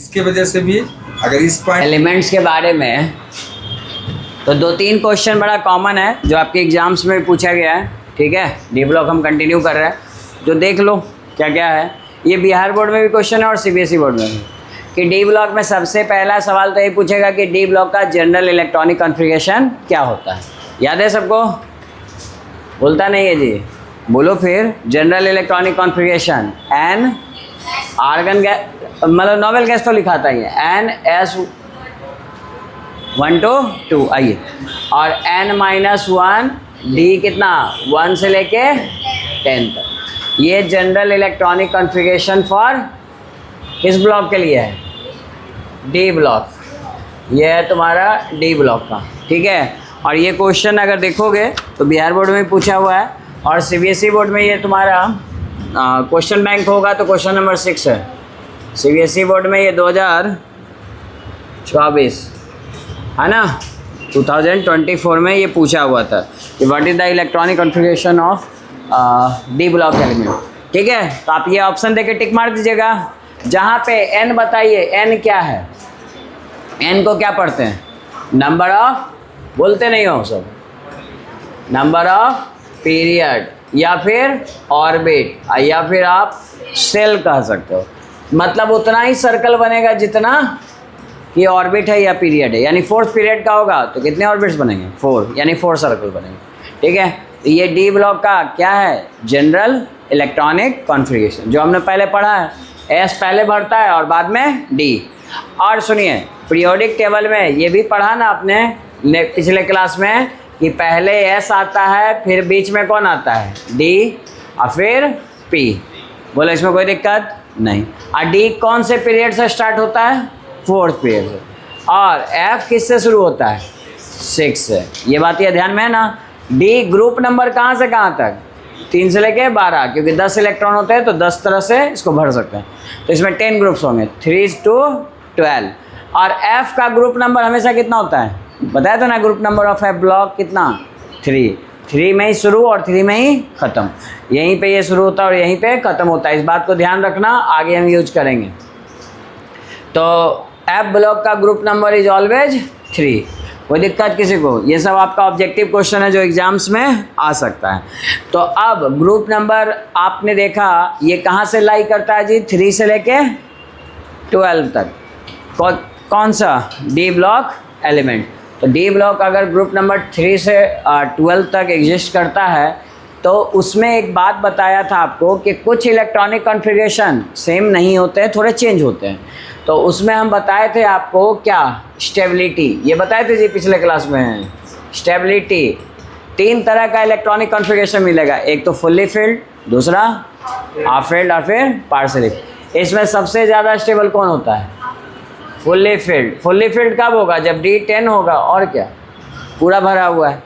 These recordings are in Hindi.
इसके वजह से भी अगर इस पॉइंट एलिमेंट्स के बारे में तो 2-3 क्वेश्चन बड़ा कॉमन है जो आपके एग्जाम्स में पूछा गया है, ठीक है। डी ब्लॉक हम कंटिन्यू कर रहे हैं, जो देख लो क्या क्या है। ये बिहार बोर्ड में भी क्वेश्चन है और सीबीएसई बोर्ड में भी, कि डी ब्लॉक में सबसे पहला सवाल तो ये पूछेगा कि डी ब्लॉक का जनरल इलेक्ट्रॉनिक कॉन्फ़िगरेशन क्या होता है। याद है सबको? बोलता नहीं है जी, बोलो फिर। General electronic configuration an argon gas, मतलब नोबेल गैस तो लिखा था ये, NS1 2 आइए, और N-1 डी कितना 1 से लेके 10 तक। ये जनरल इलेक्ट्रॉनिक कॉन्फ़िगरेशन फॉर किस ब्लॉक के लिए है? D block. ये है तुम्हारा डी ब्लॉक का, ठीक है। और ये क्वेश्चन अगर देखोगे तो बिहार बोर्ड में पूछा हुआ है, और सीबीएसई बोर्ड में ये तुम्हारा क्वेश्चन बैंक होगा तो क्वेश्चन नंबर 6 है। सीबीएसई बोर्ड में ये 2024 है ना, 2024 में ये पूछा हुआ था कि what is the electronic configuration of D block element, ठीक है। तो आप ये ऑप्शन देके टिक मार दीजिएगा। जहाँ पे एन बताइए, एन क्या है? एन को क्या पढ़ते हैं? नंबर ऑफ, बोलते नहीं हो सब, नंबर ऑफ पीरियड, या फिर ऑर्बिट, या फिर आप सेल कह सकते हो। मतलब उतना ही सर्कल बनेगा जितना कि ऑर्बिट है या पीरियड है। यानी फोर्थ पीरियड का होगा तो कितने ऑर्बिट्स बनेंगे? 4, यानी 4 सर्कल बनेंगे, ठीक है। तो ये डी ब्लॉक का क्या है? जनरल इलेक्ट्रॉनिक कॉन्फ़िगरेशन, जो हमने पहले पढ़ा है। एस पहले भरता है और बाद में डी। और सुनिए, पीरियोडिक टेबल में ये भी पढ़ा ना आपने पिछले क्लास में, कि पहले एस आता है, फिर बीच में कौन आता है? डी, और फिर पी। बोलो इसमें कोई दिक्कत नहीं। और डी कौन से पीरियड से स्टार्ट होता है? 4th पीरियड से। और एफ किससे शुरू होता है? 6 से। ये बात ये ध्यान में है ना। डी ग्रुप नंबर कहाँ से कहाँ तक? 3 से लेके 12, क्योंकि 10 इलेक्ट्रॉन होते हैं तो 10 तरह से इसको भर सकते हैं। तो इसमें 10 ग्रुप्स होंगे, 3 to 12। और एफ का ग्रुप नंबर हमेशा कितना होता है? बताया था ना, group number of F block कितना? 3 में ही शुरू और 3 में ही ख़त्म। यहीं पे ये शुरू होता है और यहीं पे ख़त्म होता है। इस बात को ध्यान रखना, आगे हम यूज करेंगे। तो एफ ब्लॉक का ग्रुप नंबर इज ऑलवेज 3। कोई दिक्कत किसी को? ये सब आपका ऑब्जेक्टिव क्वेश्चन है जो एग्जाम्स में आ सकता है। तो अब ग्रुप नंबर आपने देखा ये कहाँ से लाई करता है जी? 3 से लेके 12 तक। कौन सा? D block element. तो डी ब्लॉक अगर ग्रुप नंबर 3 से 12 तक एग्जिस्ट करता है तो उसमें एक बात बताया था आपको कि कुछ इलेक्ट्रॉनिक कॉन्फ़िगरेशन सेम नहीं होते हैं, थोड़े चेंज होते हैं। तो उसमें हम बताए थे आपको क्या? स्टेबिलिटी। ये बताए थे जी पिछले क्लास में। स्टेबिलिटी, 3 तरह का इलेक्ट्रॉनिक कॉन्फ़िगरेशन मिलेगा। एक तो फुल्ली फिल्ड, दूसरा हाफ फिल्ड, और फिर पार्शियली। इसमें सबसे ज़्यादा स्टेबल कौन होता है? Fully filled. फुल्ली फिल्ड कब होगा? जब डी 10 होगा, और क्या? पूरा भरा हुआ है।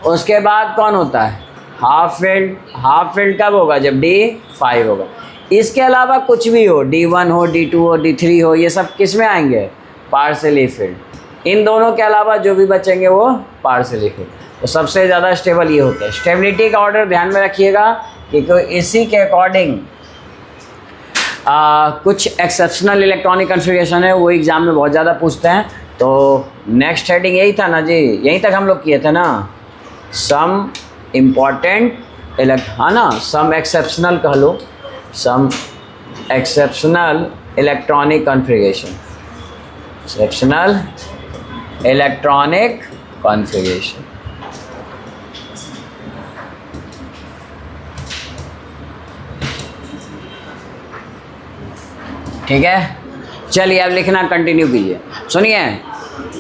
उसके बाद कौन होता है? Half filled. हाफ फिल्ड कब होगा? जब डी 5 होगा। इसके अलावा कुछ भी हो, D1 हो, D2 हो, D3 हो, ये सब किस में आएंगे? Partially field. इन दोनों के अलावा जो भी बचेंगे वो पार्शियली फिल्ड। तो सबसे ज़्यादा स्टेबल ये होता है। स्टेबिलिटी का ऑर्डर ध्यान में रखिएगा कि इसी के अकॉर्डिंग कुछ एक्सेप्शनल इलेक्ट्रॉनिक कॉन्फ़िगरेशन है, वो एग्ज़ाम में बहुत ज़्यादा पूछते हैं। तो नेक्स्ट हेडिंग यही था ना जी, यहीं तक हम लोग किए थे ना। सम इम्पॉर्टेंट हाँ ना, सम एक्सेप्शनल कह लो, some exceptional electronic configuration, exceptional electronic configuration. ठीक है, चलिए अब लिखना कंटिन्यू कीजिए। सुनिए,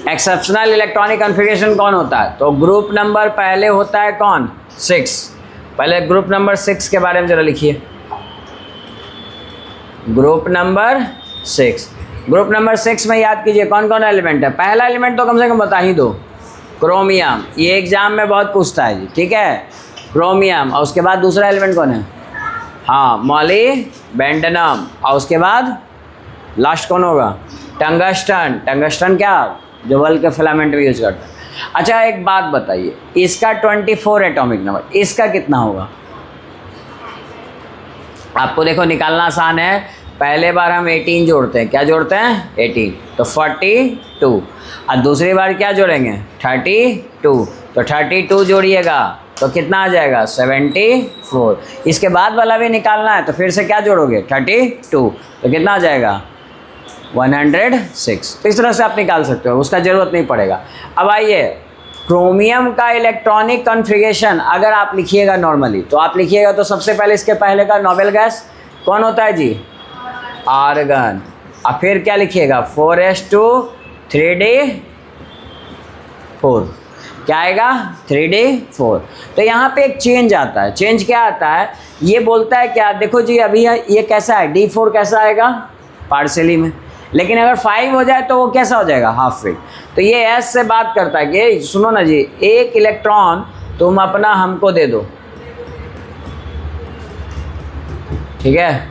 एक्सेप्शनल इलेक्ट्रॉनिक कॉन्फ़िगरेशन कौन होता है? तो ग्रुप नंबर पहले होता है कौन? 6। पहले ग्रुप नंबर 6 के बारे में ज़रा लिखिए। Group number 6। ग्रुप नंबर 6 में याद कीजिए कौन कौन एलिमेंट है। पहला एलिमेंट तो कम से कम बता ही दो, क्रोमियम। ये एग्जाम में बहुत पूछता है जी, ठीक है, क्रोमियम। और उसके बाद दूसरा एलिमेंट कौन है? हाँ, मॉलिब्डेनम। और उसके बाद लास्ट कौन होगा? टंगस्टन। टंगस्टन क्या? जो बल्ब के फिलामेंट में यूज करता है। अच्छा एक बात बताइए, इसका 24 एटॉमिक नंबर, इसका कितना होगा? आपको देखो निकालना आसान है। पहले बार हम 18 जोड़ते हैं, क्या जोड़ते हैं 18, तो 42। और दूसरी बार क्या जोड़ेंगे 32, तो 32 जोड़िएगा तो कितना आ जाएगा 74। इसके बाद वाला भी निकालना है तो फिर से क्या जोड़ोगे 32, तो कितना आ जाएगा 106। तो इस तरह से आप निकाल सकते हो, उसका ज़रूरत नहीं पड़ेगा। अब आइए क्रोमियम का इलेक्ट्रॉनिक कॉन्फ़िगरेशन अगर आप लिखिएगा नॉर्मली, तो आप लिखिएगा तो सबसे पहले इसके पहले का नोबेल गैस कौन होता है जी, आर्गन। और फिर क्या लिखिएगा 4s2 3d4, क्या आएगा 3d4। तो यहाँ पे एक चेंज आता है, चेंज क्या आता है, ये बोलता है क्या, देखो जी अभी ये कैसा है d4 कैसा आएगा पार्सली में, लेकिन अगर 5 हो जाए तो वो कैसा हो जाएगा हाफ फिट। तो ये s से बात करता है कि सुनो ना जी, एक इलेक्ट्रॉन तुम अपना हमको दे दो, ठीक है,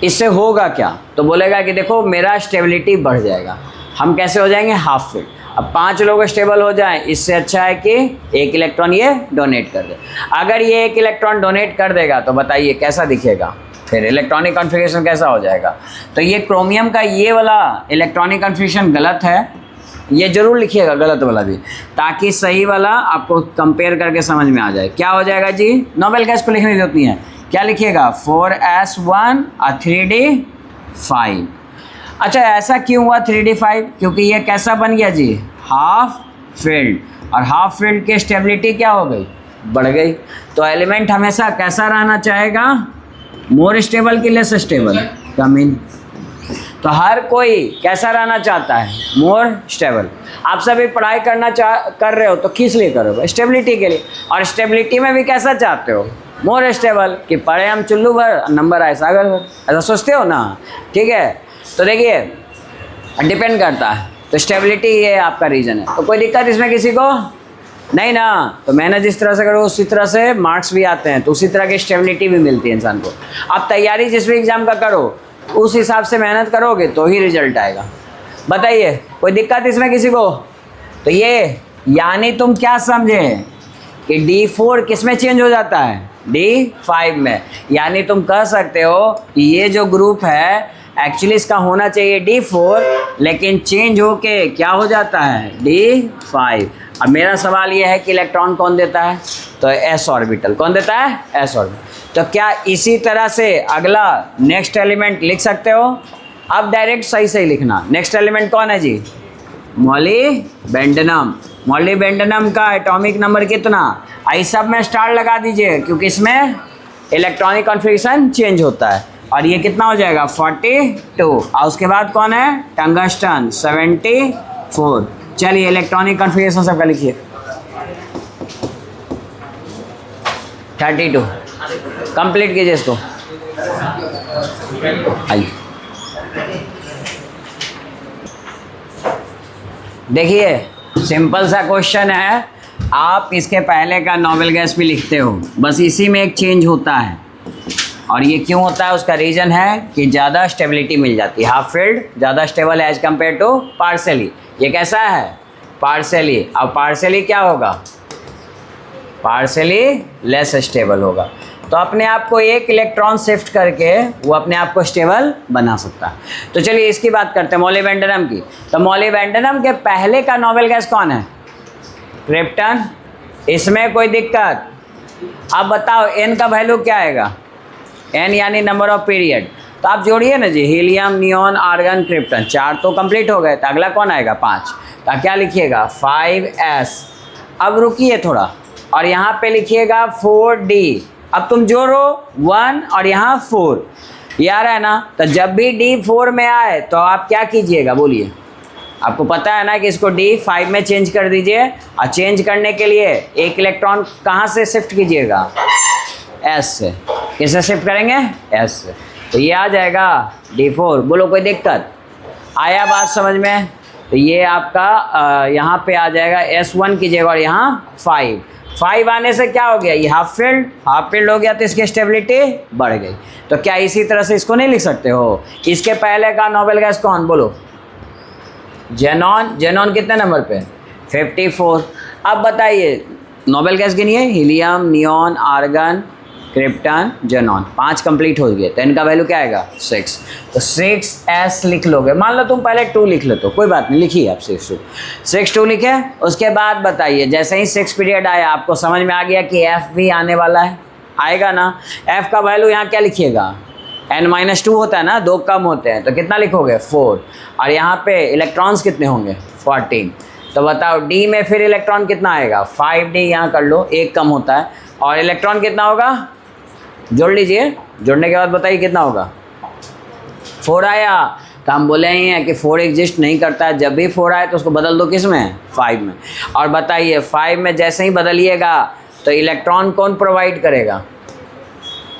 इससे होगा क्या, तो बोलेगा कि देखो मेरा स्टेबिलिटी बढ़ जाएगा, हम कैसे हो जाएंगे हाफ फिट। अब 5 लोग स्टेबल हो जाएं, इससे अच्छा है कि एक इलेक्ट्रॉन ये डोनेट कर दे। अगर ये एक इलेक्ट्रॉन डोनेट कर देगा तो बताइए कैसा दिखेगा, फिर इलेक्ट्रॉनिक कॉन्फ़िगरेशन कैसा हो जाएगा। तो ये क्रोमियम का ये वाला इलेक्ट्रॉनिक कॉन्फ़िगरेशन गलत है, ये ज़रूर लिखिएगा गलत वाला भी, ताकि सही वाला आपको कंपेयर करके समझ में आ जाए। क्या हो जाएगा जी, नोबेल गैस को लिखने की जरूरत नहीं है, क्या लिखिएगा 4s1 और 3d5। अच्छा ऐसा क्यों हुआ 3d5, क्योंकि ये कैसा बन गया जी हाफ फील्ड, और हाफ फील्ड की स्टेबिलिटी क्या हो गई बढ़ गई। तो एलिमेंट हमेशा कैसा रहना चाहेगा, मोर स्टेबल कि लेस स्टेबल, कम इन। तो हर कोई कैसा रहना चाहता है मोर स्टेबल। आप सभी पढ़ाई कर रहे हो तो किस लिए करोगे, स्टेबिलिटी के लिए, और स्टेबिलिटी में भी कैसा चाहते हो मोर स्टेबल, कि पढ़े हम चुल्लू भर नंबर आए सागर भर, ऐसा सोचते हो ना, ठीक है। तो देखिए डिपेंड करता है, तो स्टेबिलिटी ये आपका रीज़न है। तो कोई दिक्कत इसमें किसी को नहीं ना, तो मेहनत जिस तरह से करो उसी तरह से मार्क्स भी आते हैं, तो उसी तरह की स्टेबिलिटी भी मिलती है इंसान को। आप तैयारी जिस भी एग्ज़ाम का करो उस हिसाब से मेहनत करोगे तो ही रिजल्ट आएगा। बताइए कोई दिक्कत इसमें किसी को। तो ये यानी तुम क्या समझे कि D4 किस में चेंज हो जाता है D5 में, यानी तुम कह सकते हो कि ये जो ग्रुप है एक्चुअली इसका होना चाहिए D4, लेकिन चेंज होके क्या हो जाता है D5। अब मेरा सवाल ये है कि इलेक्ट्रॉन कौन देता है, तो s ऑर्बिटल कौन देता है s ऑर्बिटल। तो क्या इसी तरह से अगला नेक्स्ट एलिमेंट लिख सकते हो। अब डायरेक्ट सही सही लिखना, नेक्स्ट एलिमेंट कौन है जी मॉलिबेंडनम। मॉलिबेंडनम का एटॉमिक नंबर कितना, आई सब में स्टार लगा दीजिए क्योंकि इसमें इलेक्ट्रॉनिक कॉन्फ़िगरेशन चेंज होता है। और ये कितना हो जाएगा 42, और उसके बाद कौन है टंगस्टन 74। चलिए इलेक्ट्रॉनिक कॉन्फ़िगरेशन सबका लिखिए 32, कंप्लीट कीजिए इसको। आइए देखिए सिंपल सा क्वेश्चन है, आप इसके पहले का नोबेल गैस भी लिखते हो, बस इसी में एक चेंज होता है। और ये क्यों होता है, उसका रीज़न है कि ज़्यादा स्टेबिलिटी मिल जाती है, हाफ फील्ड ज़्यादा स्टेबल है एज कम्पेयर टू पार्सली। ये कैसा है पार्सली, अब पार्सली क्या होगा पार्सली लेस स्टेबल होगा। तो अपने आप को एक इलेक्ट्रॉन शिफ्ट करके वो अपने आप को स्टेबल बना सकता है। तो चलिए इसकी बात करते हैं मॉलिबेंडनम की। तो मॉलिबेंडनम के पहले का नोबेल गैस कौन है क्रिप्टन। इसमें कोई दिक्कत, अब बताओ एन का वैल्यू क्या आएगा, एन यानी नंबर ऑफ पीरियड। तो आप जोड़िए ना जी, हीलियम नियॉन आर्गन क्रिप्टन, 4 तो कंप्लीट हो गए, तो अगला कौन आएगा 5। तो क्या लिखिएगा 5s। अब रुकिए थोड़ा और यहाँ पे लिखिएगा 4d। अब तुम जोड़ो 1 और यहाँ 4, ये आ रहा है ना। तो जब भी D4 में आए तो आप क्या कीजिएगा बोलिए, आपको पता है ना कि इसको D5 में चेंज कर दीजिए। और चेंज करने के लिए एक इलेक्ट्रॉन कहाँ से शिफ्ट कीजिएगा S से। किससे शिफ्ट करेंगे S से, तो ये आ जाएगा D4। बोलो कोई दिक्कत आया बात समझ में। तो ये आपका यहाँ पे आ जाएगा S1 की जगह और यहाँ 5 आने से क्या हो गया, ये हाफ फील्ड हो गया, तो इसकी स्टेबिलिटी बढ़ गई। तो क्या इसी तरह से इसको नहीं लिख सकते हो। इसके पहले का नोबेल गैस कौन बोलो जेनॉन। जेनॉन कितने नंबर पे 54। अब बताइए नोबेल गैस गिनिए, helium neon argon krypton, xenon, 5 complete हो गए तो इनका वैल्यू क्या आएगा 6। तो 6s लिख लोगे। मान लो तुम पहले 2 लिख लेते हो, कोई बात नहीं, लिखिए आप 6 2 लिखे। उसके बाद बताइए जैसे ही 6 पीरियड आया आपको समझ में आ गया कि f भी आने वाला है, आएगा ना। f का वैल्यू यहाँ क्या लिखिएगा, n-2 होता है ना, 2 कम होते हैं तो कितना लिखोगे 4, और यहाँ पे इलेक्ट्रॉन्स कितने होंगे 14। तो बताओ d में फिर इलेक्ट्रॉन कितना आएगा 5d, यहाँ कर लो, 1 कम होता है, और इलेक्ट्रॉन कितना होगा, जोड़ लीजिए, जोड़ने के बाद बताइए कितना होगा 4 आया। तो हम बोले ही हैं कि 4 एग्जिस्ट नहीं करता है, जब भी 4 आए तो उसको बदल दो किस में 5 में। और बताइए 5 में जैसे ही बदलिएगा तो इलेक्ट्रॉन कौन प्रोवाइड करेगा,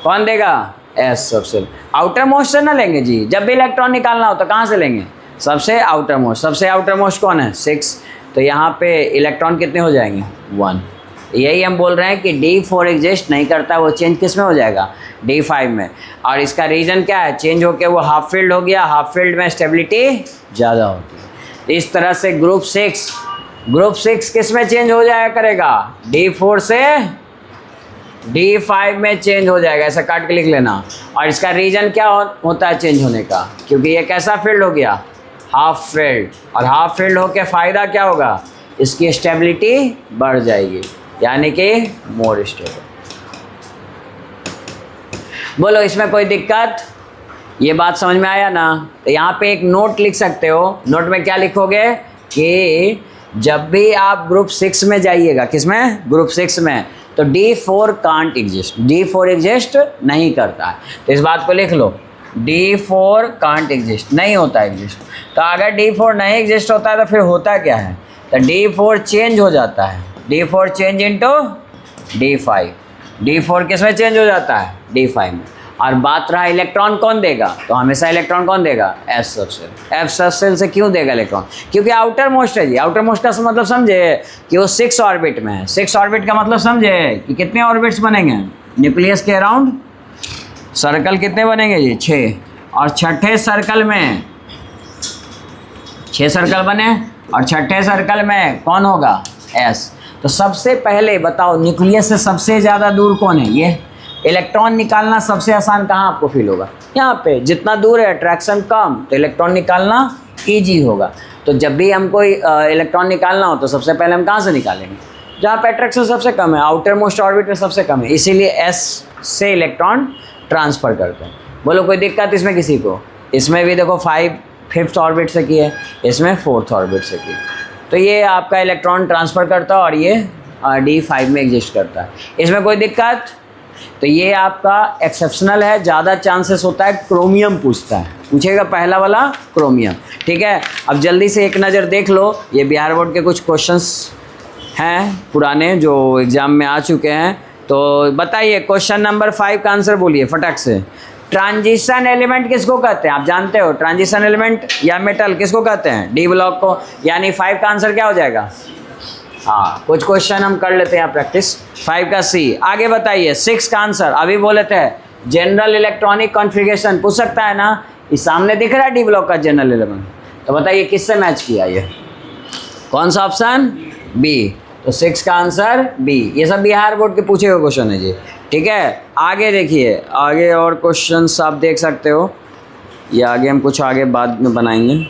कौन देगा, एस सबसे आउटर मोस्ट से ना लेंगे जी। जब भी इलेक्ट्रॉन निकालना हो तो कहाँ से लेंगे, सबसे आउटर मोस्ट। सबसे आउटर मोस्ट कौन है 6, तो यहाँ पे इलेक्ट्रॉन कितने हो जाएंगे 1। यही हम बोल रहे हैं कि D4 एग्जिस्ट नहीं करता, वो चेंज किस में हो जाएगा D5 में। और इसका रीज़न क्या है, चेंज होके वो हाफ फील्ड हो गया, हाफ फील्ड में स्टेबिलिटी ज़्यादा होती है। इस तरह से ग्रुप 6 किस में चेंज हो जाया करेगा, D4 से D5 में चेंज हो जाएगा, ऐसा काट के लिख लेना। और इसका रीज़न क्या होता है चेंज होने का, क्योंकि ये कैसा फील्ड हो गया, हाफ फील्ड। और हाफ फील्ड होके फ़ायदा क्या होगा, इसकी स्टेबिलिटी बढ़ जाएगी, यानी कि मोर स्टेबल। बोलो इसमें कोई दिक्कत, ये बात समझ में आया ना। तो यहाँ पे एक नोट लिख सकते हो, नोट में क्या लिखोगे कि जब भी आप ग्रुप 6 में जाइएगा, किस में, ग्रुप 6 में, तो D4 can't exist, D4 exist नहीं करता है। तो इस बात को लिख लो, D4 कांट एग्जिस्ट, नहीं होता एग्जिस्ट। तो अगर D4 नहीं एग्जिस्ट होता है तो फिर होता क्या है, तो D4 चेंज हो जाता है, D4 change into D5। D4 किस में चेंज हो जाता है, D5 में। और बात रहा इलेक्ट्रॉन कौन देगा, तो हमेशा इलेक्ट्रॉन कौन देगा, S सबसेल। F सबसेल से क्यों देगा इलेक्ट्रॉन, क्योंकि आउटर मोस्ट है जी। आउटर मोस्ट का मतलब समझे कि वो 6 ऑर्बिट में है। 6 ऑर्बिट का मतलब समझे कि कितने ऑर्बिट्स बनेंगे न्यूक्लियस के अराउंड, सर्कल कितने बनेंगे जी 6, और छठे सर्कल में 6 सर्कल बने, और छठे सर्कल में कौन होगा S। तो सबसे पहले बताओ न्यूक्लियस से सबसे ज़्यादा दूर कौन है, ये। इलेक्ट्रॉन निकालना सबसे आसान कहाँ आपको फील होगा, यहाँ पे। जितना दूर है अट्रैक्शन कम, तो इलेक्ट्रॉन निकालना ईजी होगा। तो जब भी हमको इलेक्ट्रॉन निकालना हो तो सबसे पहले हम कहाँ से निकालेंगे, जहाँ पे अट्रैक्शन सबसे कम है, आउटर मोस्ट ऑर्बिट में सबसे कम है, इसीलिए S से इलेक्ट्रॉन ट्रांसफ़र करते हैं। बोलो कोई दिक्कत इसमें किसी को, इसमें भी देखो 5th ऑर्बिट से की है, इसमें 4th ऑर्बिट से की। तो ये आपका इलेक्ट्रॉन ट्रांसफ़र करता है और ये D5 में एग्जिस्ट करता है, इसमें कोई दिक्कत। तो ये आपका एक्सेप्शनल है, ज़्यादा चांसेस होता है क्रोमियम पूछता है, पूछेगा पहला वाला क्रोमियम, ठीक है। अब जल्दी से एक नज़र देख लो, ये बिहार बोर्ड के कुछ क्वेश्चंस हैं पुराने जो एग्ज़ाम में आ चुके हैं। तो बताइए क्वेश्चन नंबर 5 का आंसर बोलिए फटाक से। ट्रांजिशन एलिमेंट किसको कहते हैं, आप जानते हो ट्रांजिशन एलिमेंट या मेटल किसको कहते हैं, डी ब्लॉक को। यानी 5 का आंसर क्या हो जाएगा, हाँ कुछ क्वेश्चन हम कर लेते हैं प्रैक्टिस। 5 का C। आगे बताइए 6 का आंसर अभी बोले थे, जनरल इलेक्ट्रॉनिक कॉन्फ़िगरेशन पूछ सकता है ना। इस सामने दिख रहा है डी ब्लॉक का जनरल एलिमेंट, तो बताइए किससे मैच किया ये, कौन सा ऑप्शन, B। तो 6 का आंसर B। ये सब बिहार बोर्ड के पूछे हुए क्वेश्चन है जी, ठीक है। आगे देखिए, आगे और क्वेश्चंस आप देख सकते हो, ये आगे हम कुछ आगे बाद में बनाएंगे,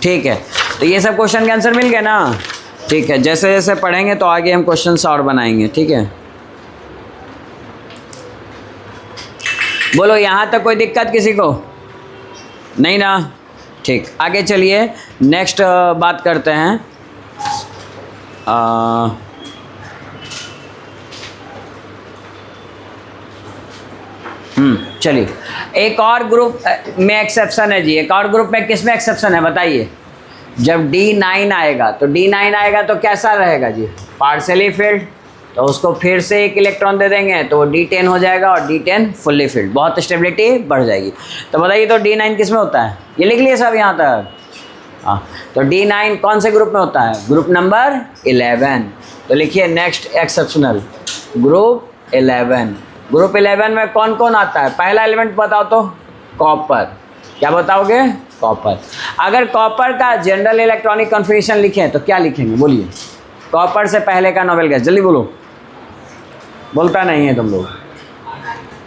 ठीक है। तो ये सब क्वेश्चन के आंसर मिल गए ना, ठीक है। जैसे जैसे पढ़ेंगे तो आगे हम क्वेश्चंस और बनाएंगे, ठीक है। बोलो यहाँ तक कोई दिक्कत किसी को नहीं ना, ठीक। आगे चलिए नेक्स्ट बात करते हैं। चलिए एक और ग्रुप में एक्सेप्शन है जी, एक और ग्रुप में किस में एक्सेप्शन है बताइए। जब D9 आएगा तो D9 आएगा तो कैसा रहेगा जी, पार्शियली फिल्ड, तो उसको फिर से एक इलेक्ट्रॉन दे देंगे तो वो D10 हो जाएगा, और D10 फुल्ली फिल्ड, बहुत स्टेबिलिटी बढ़ जाएगी। तो बताइए तो D9 किस में होता है, ये लिख लिए सब यहाँ तक, हाँ। तो D9 कौन से ग्रुप में होता है, ग्रुप नंबर 11। तो लिखिए नेक्स्ट एक्सेप्शनल ग्रुप 11। ग्रुप 11 में कौन कौन आता है, पहला एलिमेंट बताओ तो, कॉपर। क्या बताओगे, कॉपर। अगर कॉपर का जनरल इलेक्ट्रॉनिक कॉन्फ़िगरेशन लिखें तो क्या लिखेंगे बोलिए, कॉपर से पहले का नोबेल गैस, जल्दी बोलो। बोलता नहीं है तुम लोग।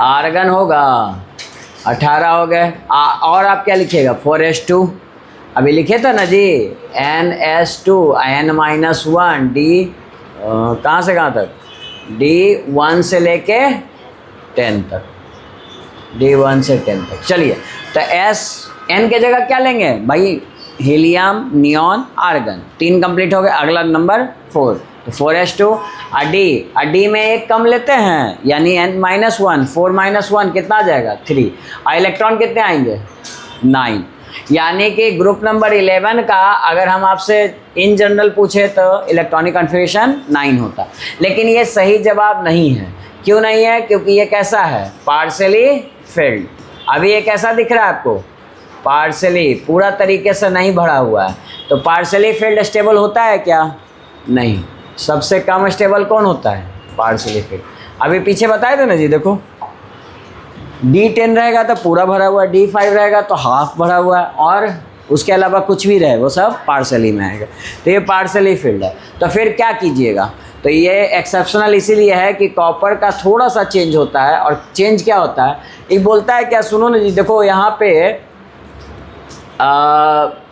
आर्गन होगा 18 हो गए। और आप क्या लिखिएगा 4s2, अभी लिखे था ना जी NS2 n-1 D कहाँ से कहाँ तक, D1 से लेके 10 तक, D1 से 10 तक। चलिए तो n के जगह क्या लेंगे भाई, हीलियम, नियॉन, आर्गन, 3 कंप्लीट हो गए। अगला नंबर 4, तो 4s2 डी में एक कम लेते हैं यानी n-1, 4 - 1 कितना आ जाएगा 3, और इलेक्ट्रॉन कितने आएंगे 9। यानी कि ग्रुप नंबर 11 का अगर हम आपसे इन जनरल पूछे तो इलेक्ट्रॉनिक कॉन्फ़िगरेशन 9 होता, लेकिन ये सही जवाब नहीं है। क्यों नहीं है, क्योंकि ये कैसा है, पार्शली फिल्ड। अभी ये कैसा दिख रहा है आपको, पार्शली, पूरा तरीके से नहीं भरा हुआ है। तो पार्शली फिल्ड स्टेबल होता है क्या, नहीं। सबसे कम स्टेबल कौन होता है, पार्शली फिल्ड। अभी पीछे बताए थे ना जी, देखो D10 रहेगा तो पूरा भरा हुआ है, D5 रहेगा तो हाफ भरा हुआ है, और उसके अलावा कुछ भी रहे वो सब पार्शली में आएगा। तो ये पार्शली फिल्ड है। तो फिर क्या कीजिएगा, तो ये एक्सेप्शनल इसीलिए है कि कॉपर का थोड़ा सा चेंज होता है। और चेंज क्या होता है, एक बोलता है क्या, सुनो ना जी, देखो यहाँ पे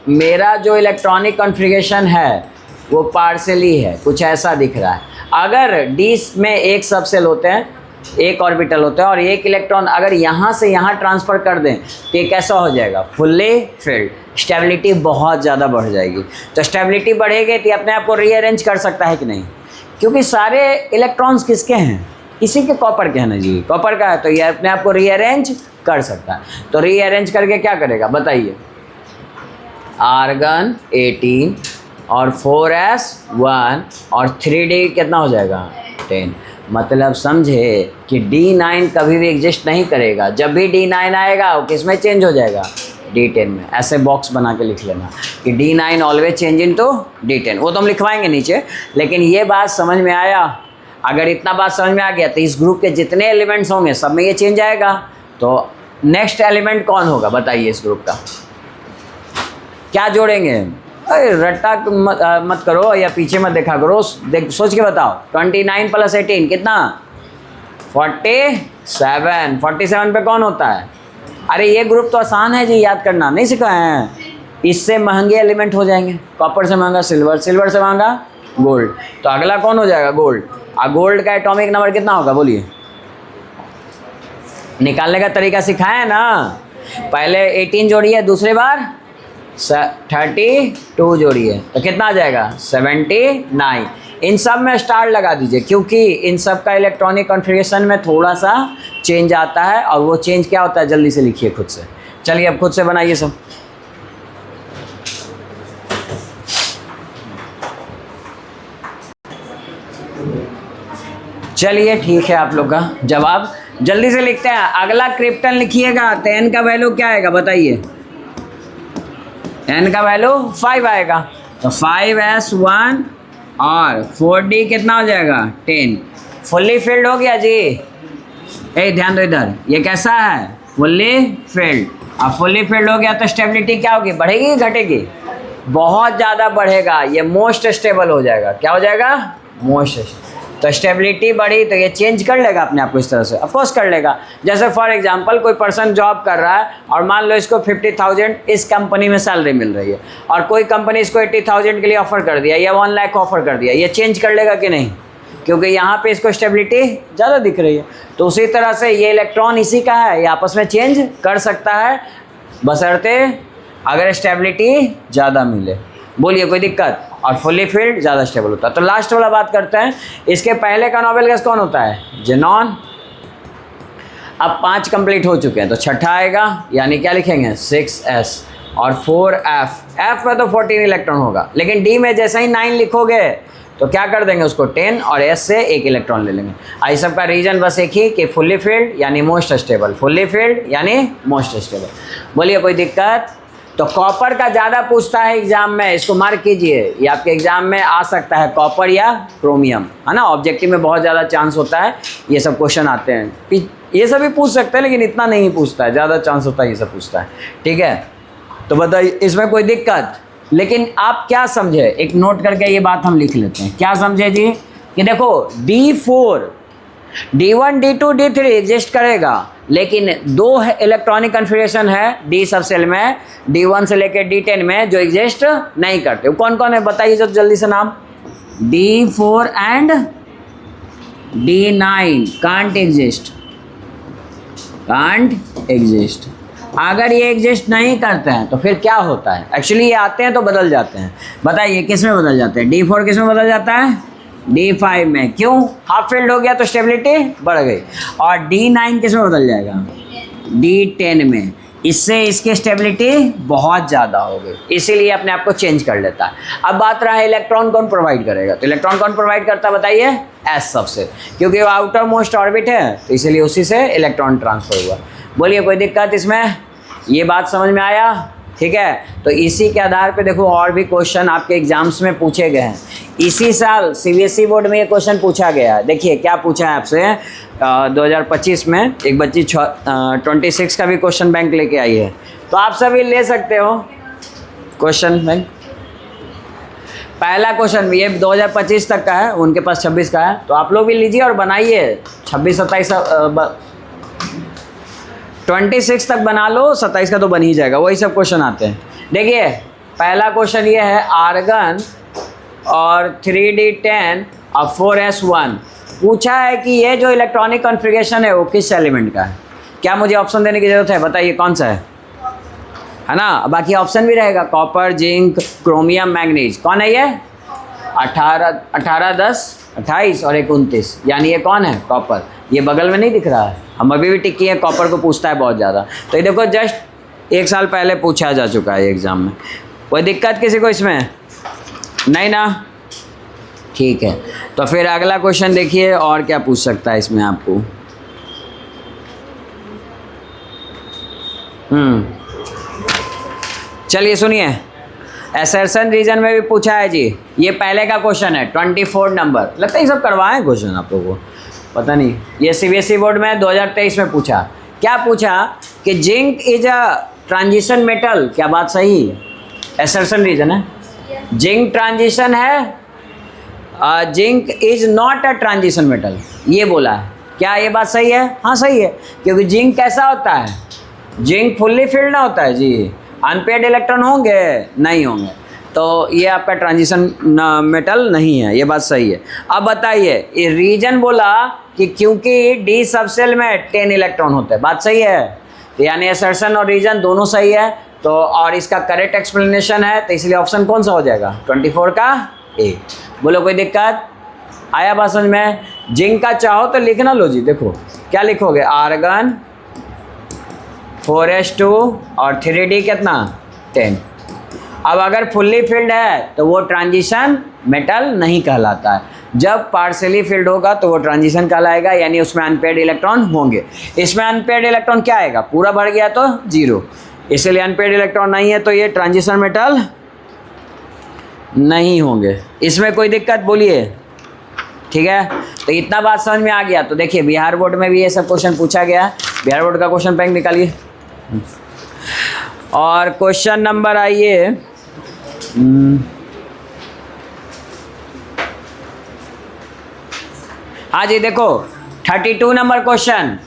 मेरा जो इलेक्ट्रॉनिक कॉन्फ़िगरेशन है वो पार्शली है, कुछ ऐसा दिख रहा है। अगर D में एक सबसेल होते हैं, एक ऑर्बिटल होता है, और एक इलेक्ट्रॉन अगर यहाँ से यहाँ ट्रांसफ़र कर दें तो ये कैसा हो जाएगा, फुल्ली फिल्ड। स्टेबिलिटी बहुत ज़्यादा बढ़ जाएगी। तो स्टेबिलिटी बढ़ेगी तो अपने आप को रीअरेंज कर सकता है कि नहीं, क्योंकि सारे इलेक्ट्रॉन्स किसके हैं, इसी के कॉपर के हैं ना जी, कॉपर का है, तो ये अपने आप को रीअरेंज कर सकता है। तो रीअरेंज करके क्या करेगा बताइए, आर्गन 18 और 4s1 और 3d कितना हो जाएगा 10। मतलब समझे कि D9 कभी भी एग्जिस्ट नहीं करेगा। जब भी D9 आएगा वो किस में चेंज हो जाएगा, D10 में। ऐसे बॉक्स बना के लिख लेना कि D9 always change in to D10, वो तो हम लिखवाएंगे नीचे। लेकिन ये बात समझ में आया, अगर इतना बात समझ में आ गया तो इस ग्रुप के जितने एलिमेंट्स होंगे सब में ये चेंज आएगा। तो नेक्स्ट एलिमेंट कौन होगा बताइए इस ग्रुप का, क्या जोड़ेंगे। अरे रट्टा मत करो या पीछे मत देखा करो, सोच के बताओ। 29 + 18 कितना, 47। 47 पे कौन होता है, अरे ये ग्रुप तो आसान है जी, याद करना नहीं सिखाए हैं। इससे महंगे एलिमेंट हो जाएंगे, कॉपर से महंगा सिल्वर, सिल्वर से महंगा गोल्ड। तो अगला कौन हो जाएगा, गोल्ड। और गोल्ड का एटॉमिक नंबर कितना होगा बोलिए, निकालने का तरीका सिखाया है ना। पहले 18 जोड़िए, दूसरी बार 32 जोड़िए, तो कितना आ जाएगा 79। इन सब में स्टार लगा दीजिए, क्योंकि इन सब का इलेक्ट्रॉनिक कॉन्फ़िगरेशन में थोड़ा सा चेंज आता है। और वो चेंज क्या होता है जल्दी से लिखिए खुद से। चलिए अब खुद से बनाइए सब। चलिए ठीक है, आप लोग का जवाब जल्दी से लिखते हैं। अगला क्रिप्टन लिखिएगा, तो n का वैल्यू क्या आएगा बताइए, n का वैल्यू 5 आएगा। तो 5s1 और 4d कितना हो जाएगा 10। फुल्ली फिल्ड हो गया जी। ध्यान दो इधर, ये कैसा है फुल्ली फिल्ड। अब फुल्ली फिल्ड हो गया तो स्टेबिलिटी क्या होगी, बढ़ेगी घटेगी, बहुत ज़्यादा बढ़ेगा। ये मोस्ट स्टेबल हो जाएगा, क्या हो जाएगा मोस्ट। तो स्टेबिलिटी बढ़ी तो ये चेंज कर लेगा अपने आप को इस तरह से, ऑफकोर्स कर लेगा। जैसे फॉर एग्जांपल कोई पर्सन जॉब कर रहा है और मान लो इसको 50,000 इस कंपनी में सैलरी मिल रही है, और कोई कंपनी इसको 80,000 के लिए ऑफर कर दिया या 1 लाख ऑफर कर दिया, ये चेंज कर लेगा कि नहीं, क्योंकि यहाँ पे इसको स्टेबिलिटी ज़्यादा दिख रही है। तो उसी तरह से ये इलेक्ट्रॉन इसी का है, ये आपस में चेंज कर सकता है, बशर्ते अगर स्टेबिलिटी ज़्यादा मिले। बोलिए कोई दिक्कत। और फुल्ली फिल्ड ज़्यादा स्टेबल होता है। तो लास्ट वाला बात करते हैं, इसके पहले का नोबेल गैस कौन होता है, ज़ेनॉन। अब 5 कंप्लीट हो चुके हैं, तो छठा आएगा, यानी क्या लिखेंगे 6s और 4f। f में तो 14 इलेक्ट्रॉन होगा, लेकिन d में जैसे ही 9 लिखोगे तो क्या कर देंगे उसको 10, और s से 1 इलेक्ट्रॉन ले लेंगे। आई सब का रीजन बस एक ही कि फुल्ली फिल्ड यानी मोस्ट स्टेबल, फुल्ली फिल्ड यानी मोस्ट स्टेबल। बोलिए कोई दिक्कत। तो कॉपर का ज़्यादा पूछता है एग्जाम में, इसको मार्क कीजिए, ये आपके एग्जाम में आ सकता है, कॉपर या क्रोमियम, है ना। ऑब्जेक्टिव में बहुत ज़्यादा चांस होता है ये सब क्वेश्चन आते हैं। ये सब भी पूछ सकते हैं, लेकिन इतना नहीं पूछता है, ज़्यादा चांस होता है ये सब पूछता है, ठीक है। तो बताइए इसमें कोई दिक्कत। लेकिन आप क्या समझे, एक नोट करके ये बात हम लिख लेते हैं। क्या समझे जी, कि देखो D4 D1 D2 D3 exist करेगा, लेकिन दो इलेक्ट्रॉनिक कन्फिग्रेशन है डी सब सेल में, D1 से लेकर D10 में, जो एग्जिस्ट नहीं करते। कौन कौन है बताइए जो जल्दी से नाम। D4 and D9 can't exist, can't exist. अगर ये एग्जिस्ट नहीं करते हैं तो फिर क्या होता है? एक्चुअली ये आते हैं तो बदल जाते हैं। बताइए किस में बदल जाते हैं? D4 किस में बदल जाता है? D5 में। क्यों? हाफ फील्ड हो गया तो स्टेबिलिटी बढ़ गई। और D9 किस में बदल जाएगा? D10 में। इससे इसकी स्टेबिलिटी बहुत ज़्यादा हो गई, इसीलिए अपने आप को चेंज कर लेता है। अब बात रहा है इलेक्ट्रॉन कौन प्रोवाइड करेगा, तो इलेक्ट्रॉन कौन प्रोवाइड करता है बताइए? एस सबसे, क्योंकि वो आउटर मोस्ट ऑर्बिट है तो इसीलिए उसी से इलेक्ट्रॉन ट्रांसफर हुआ। बोलिए कोई दिक्कत इसमें? ये बात समझ में आया? ठीक है, तो इसी के आधार पे देखो और भी क्वेश्चन आपके एग्जाम्स में पूछे गए हैं। इसी साल सीबीएसई बोर्ड में ये क्वेश्चन पूछा गया है। देखिए क्या पूछा है आपसे 2025 में, एक बच्ची 26 का भी क्वेश्चन बैंक लेके आई है, तो आप सभी ले सकते हो क्वेश्चन बैंक। पहला क्वेश्चन ये 2025 तक का है, उनके पास 26 का है, तो आप लोग भी लीजिए और बनाइए। 26 27 26 तक बना लो, 27 का तो बन ही जाएगा, वही सब क्वेश्चन आते हैं। देखिए पहला क्वेश्चन ये है, आर्गन और 3D10 और 4s1 पूछा है कि ये जो इलेक्ट्रॉनिक कॉन्फ़िगरेशन है वो किस एलिमेंट का है। क्या मुझे ऑप्शन देने की ज़रूरत है? बताइए कौन सा है ना? बाकी ऑप्शन भी रहेगा, कॉपर, जिंक, क्रोमियम, मैग्नीज। कौन है ये? 18 10 28 और 29, यानी ये कौन है? कॉपर। ये बगल में नहीं दिख रहा है, हम अभी भी टिक किए हैं, कॉपर को पूछता है बहुत ज़्यादा। तो ये देखो जस्ट 1 साल पहले पूछा जा चुका है एग्ज़ाम में। कोई दिक्कत किसी को इसमें? नहीं ना? ठीक है, तो फिर अगला क्वेश्चन देखिए और क्या पूछ सकता है इसमें आपको। चलिए सुनिए, एसर्शन रीजन में भी पूछा है जी। ये पहले का क्वेश्चन है 24 नंबर। लगता है ये सब करवाएं क्वेश्चन आप लोगों को, पता नहीं। ये सीबीएसई बोर्ड में 2023 में पूछा। क्या पूछा कि zinc is a transition metal. क्या बात सही है? एसर्शन रीजन है, जिंक ट्रांजिशन है, zinc is not a transition metal, ये बोला है। क्या ये बात सही है? हाँ सही है, क्योंकि जिंक कैसा होता है? जिंक फुल्ली फिल्ड ना होता है जी, अनपेयर्ड इलेक्ट्रॉन होंगे? नहीं होंगे, तो ये आपका ट्रांजिशन मेटल नहीं है, ये बात सही है। अब बताइए, ये रीजन बोला कि क्योंकि डी सबसेल में 10 इलेक्ट्रॉन होते हैं, बात सही है? तो यानी असर्शन और रीजन दोनों सही है, तो और इसका करेक्ट एक्सप्लेनेशन है, तो इसलिए ऑप्शन कौन सा हो जाएगा? 24 का ए। बोलो कोई दिक्कत? आया बात समझ में? जिंक का चाहो तो लिखना लो जी, देखो क्या लिखोगे? आर्गन 4s2 और 3d कितना? 10। अब अगर फुल्ली फिल्ड है तो वो ट्रांजिशन मेटल नहीं कहलाता है, जब पार्शियली फिल्ड होगा तो वो ट्रांजिशन कहलाएगा, यानी उसमें अनपेयर्ड इलेक्ट्रॉन होंगे। इसमें अनपेयर्ड इलेक्ट्रॉन क्या आएगा? पूरा भर गया तो 0, इसलिए अनपेयर्ड इलेक्ट्रॉन नहीं है, तो ये ट्रांजिशन मेटल नहीं होंगे। इसमें कोई दिक्कत? बोलिए। ठीक है, तो इतना बात समझ में आ गया। तो देखिए बिहार बोर्ड में भी ये सब क्वेश्चन पूछा गया है, बिहार बोर्ड का क्वेश्चन बैंक निकालिए। और क्वेश्चन नंबर आइए हाँ जी, देखो 32 नंबर क्वेश्चन,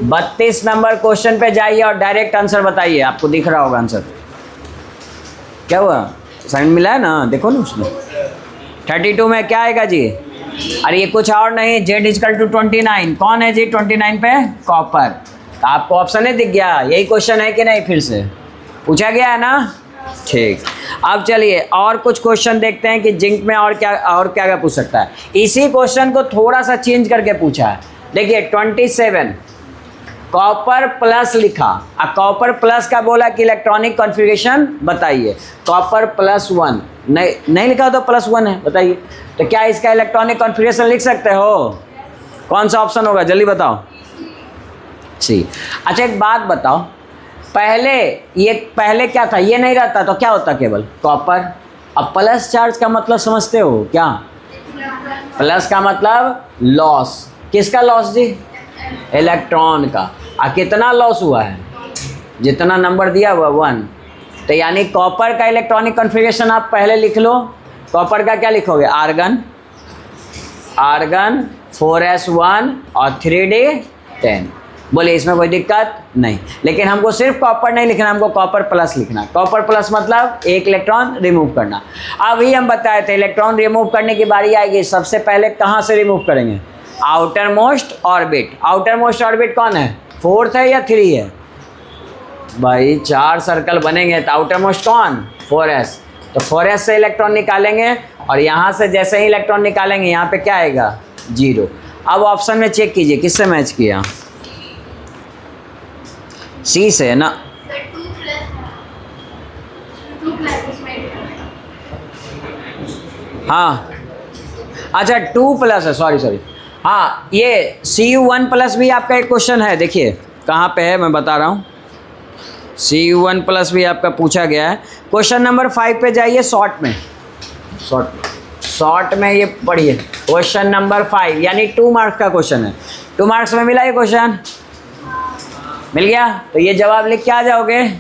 32 नंबर क्वेश्चन पे जाइए और डायरेक्ट आंसर बताइए। आपको दिख रहा होगा आंसर, क्या हुआ? साइन मिला है ना, देखो ना उसमें। 32 में क्या आएगा जी? अरे ये कुछ और नहीं, Z = 29। कौन है जी 29 पे? कॉपर। आपको ऑप्शन नहीं दिख गया? यही क्वेश्चन है कि नहीं? फिर से पूछा गया है ना? ठीक, अब चलिए और कुछ क्वेश्चन देखते हैं कि जिंक में और क्या पूछ सकता है। इसी क्वेश्चन को थोड़ा सा चेंज करके पूछा है। देखिए 27 कॉपर प्लस लिखा, अब कॉपर प्लस का बोला कि इलेक्ट्रॉनिक कॉन्फ़िगरेशन बताइए। कॉपर +1 नहीं लिखा तो +1 है, बताइए। तो क्या इसका इलेक्ट्रॉनिक कॉन्फ़िगरेशन लिख सकते हो? कौन सा ऑप्शन होगा जल्दी बताओ। जी अच्छा, एक बात बताओ, पहले क्या था? ये नहीं रहता तो क्या होता? केवल कॉपर। अब प्लस चार्ज का मतलब समझते हो क्या? प्लस का मतलब लॉस। किसका लॉस जी? इलेक्ट्रॉन का। कितना लॉस हुआ है? जितना नंबर दिया हुआ 1। तो यानी कॉपर का इलेक्ट्रॉनिक कॉन्फ़िगरेशन आप पहले लिख लो। कॉपर का क्या लिखोगे? आर्गन 4s1 और 3d10। बोलिए इसमें कोई दिक्कत नहीं, लेकिन हमको सिर्फ कॉपर नहीं लिखना, हमको कॉपर प्लस लिखना। कॉपर प्लस मतलब एक इलेक्ट्रॉन रिमूव करना। अभी हम बताए थे इलेक्ट्रॉन रिमूव करने की बारी आएगी, सबसे पहले कहाँ से रिमूव करेंगे? Outer most orbit. Outer most orbit कौन है? 4th है या 3 है? भाई 4 सर्कल बनेंगे तो आउटर मोस्ट कौन? 4s। तो 4s से इलेक्ट्रॉन निकालेंगे और यहाँ से जैसे ही इलेक्ट्रॉन निकालेंगे यहाँ पे क्या आएगा? 0। अब ऑप्शन में चेक कीजिए किससे मैच किया। सी से है ना? हाँ अच्छा 2+ है, सॉरी। हाँ ये Cu1+ भी आपका एक क्वेश्चन है, देखिए कहाँ पे है मैं बता रहा हूँ। Cu1+ भी आपका पूछा गया है। क्वेश्चन नंबर 5 पे जाइए, शॉर्ट में ये पढ़िए। क्वेश्चन नंबर 5 यानी 2 मार्क्स का क्वेश्चन है। 2 मार्क्स में मिला ये क्वेश्चन? मिल गया? तो ये जवाब लिख के आ जाओगे,